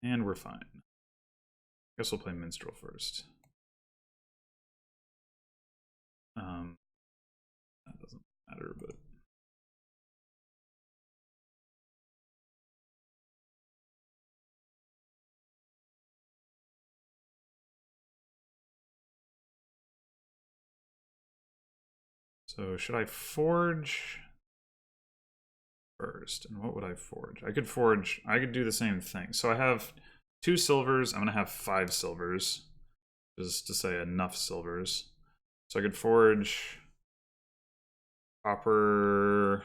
And we're fine. Guess we'll play Minstrel first. That doesn't matter, but... So should I forge first? And what would I forge? I could do the same thing. So I have 2 silvers. I'm going to have 5 silvers. Just to say enough silvers. So I could forge copper,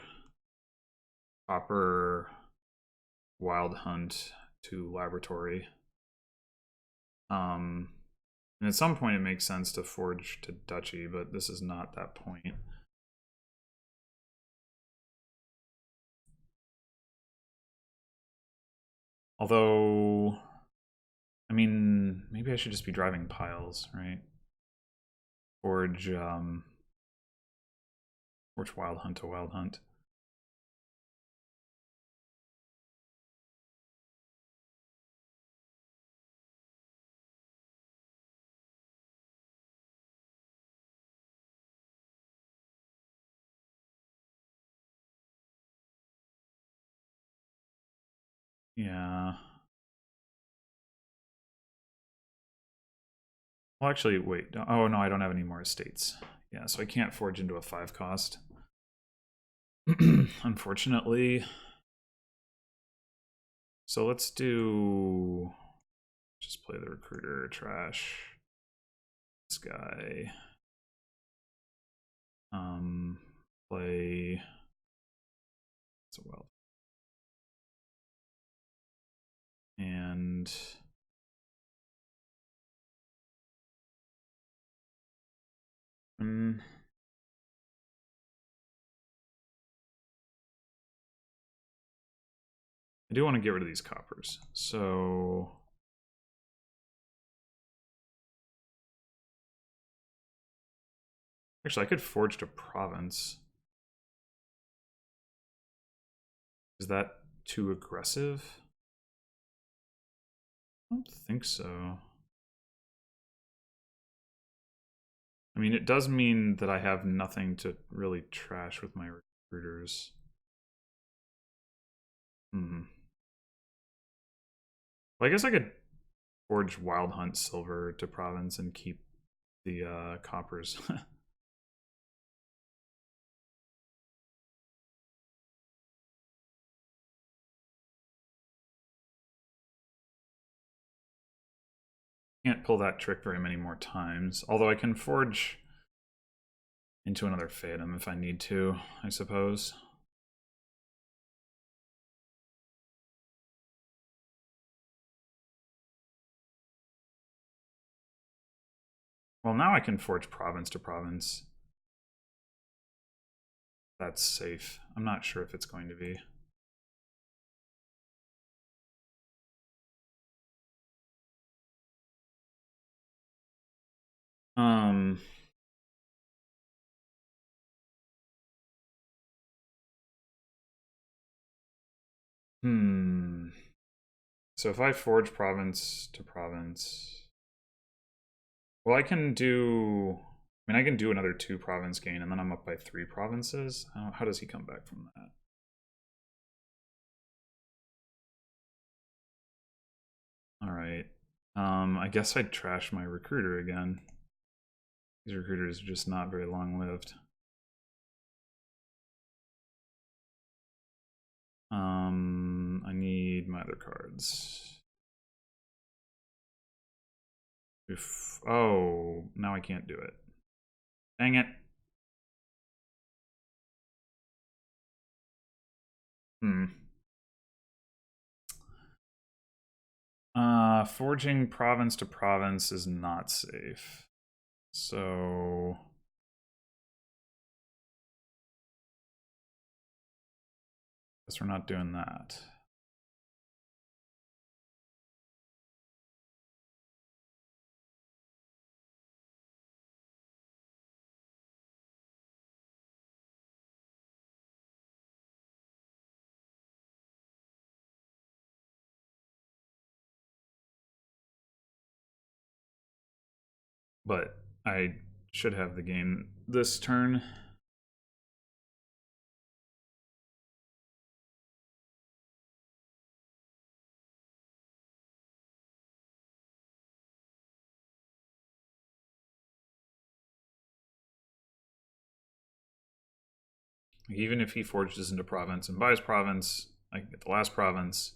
Wild Hunt to Laboratory. And at some point it makes sense to forge to Duchy, but this is not that point. Although, I mean, maybe I should just be driving piles, right? Forge Wild Hunt to Wild Hunt. Yeah. Well, actually, wait. Oh, no, I don't have any more estates. Yeah, so I can't forge into a 5 cost. Unfortunately. So let's do... just play the Recruiter, trash this guy. Play... it's a wild. And... I do want to get rid of these coppers. So actually, I could forge to province. Is that too aggressive? I don't think so. I mean, it does mean that I have nothing to really trash with my recruiters. Well, I guess I could forge Wild Hunt Silver to province and keep the coppers. Can't pull that trick very many more times. Although I can forge into another Phantom if I need to, I suppose. Well, now I can forge province to province. That's safe. I'm not sure if it's going to be. So if I forge province to province, well, I can do. I mean, I can do another 2 province gain, and then I'm up by 3 provinces. How does he come back from that? All right. I guess I'd trash my recruiter again. These recruiters are just not very long-lived. I need my other cards. Oh, now I can't do it. Dang it. Forging province to province is not safe. So guess we're not doing that. But I should have the game this turn. Even if he forges into province and buys province, I can get the last province.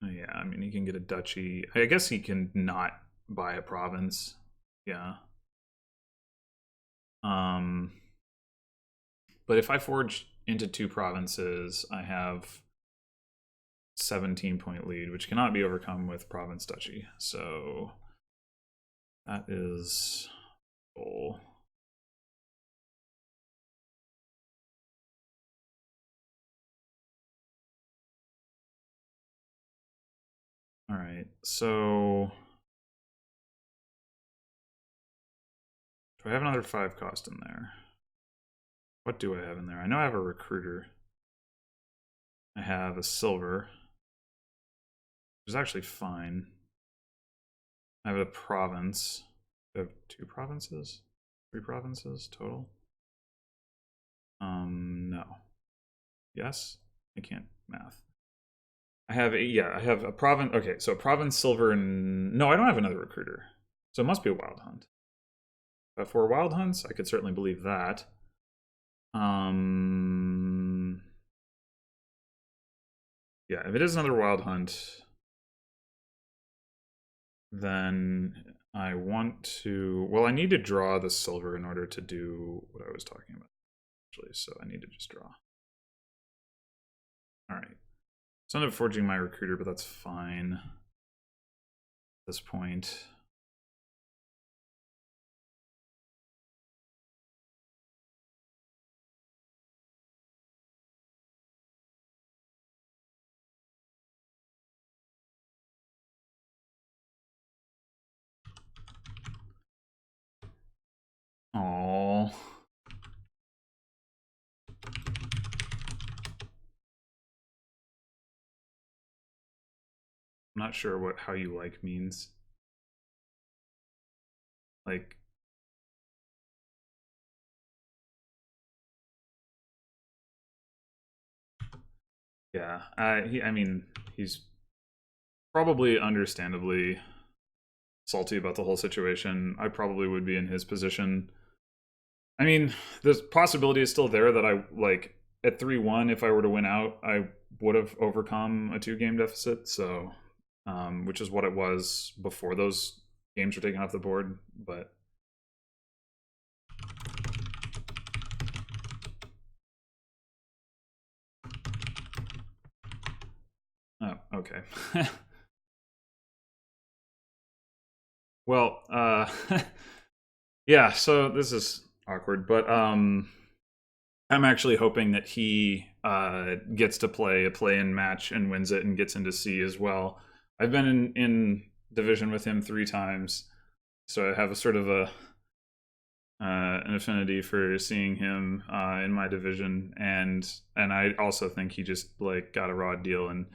Yeah, I mean, he can get a duchy. I guess he can not buy a province. Yeah. But if I forge into 2 provinces, I have 17-point lead, which cannot be overcome with province duchy. So that is goal. All right, so do I have another 5 cost in there? What do I have in there? I know I have a recruiter. I have a silver, which is actually fine. I have a province. I have 2 provinces? 3 provinces total? No. Yes? I can't math. I have a province. Okay, so a province, silver, and no, I don't have another recruiter. So it must be a wild hunt. But for wild hunts, I could certainly believe that. Yeah, if it is another wild hunt, then I want to. Well, I need to draw the silver in order to do what I was talking about, actually. So I need to just draw. All right. So I end up forging my recruiter, but that's fine at this point. Oh. I'm not sure what how you like means. Like, yeah. I mean, he's probably understandably salty about the whole situation. I probably would be in his position. I mean, the possibility is still there that I like at 3-1 if I were to win out, I would have overcome a 2-game deficit, so which is what it was before those games were taken off the board, but oh, okay. Well, yeah, so this is awkward, but I'm actually hoping that he gets to play a play-in match and wins it and gets into C as well. I've been in division with him 3 times, so I have a sort of a an affinity for seeing him in my division, and I also think he just like got a raw deal and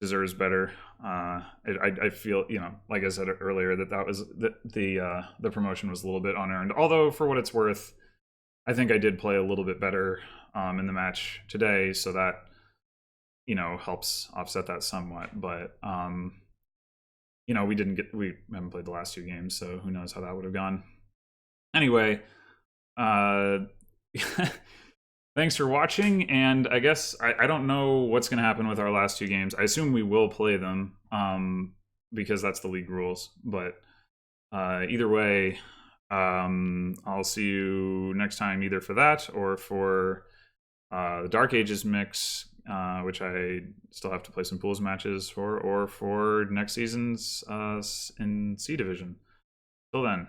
deserves better. I feel, you know, like I said earlier, that was the promotion was a little bit unearned. Although for what it's worth, I think I did play a little bit better in the match today, so that, you know, helps offset that somewhat. But you know, we haven't played the last 2 games, so who knows how that would have gone. Anyway, uh, thanks for watching, and I guess I don't know what's going to happen with our last 2 games. I assume we will play them because that's the league rules. But either way, I'll see you next time, either for that or for the Dark Ages mix, which I still have to play some pools matches for, or for next season's in C Division. Till then.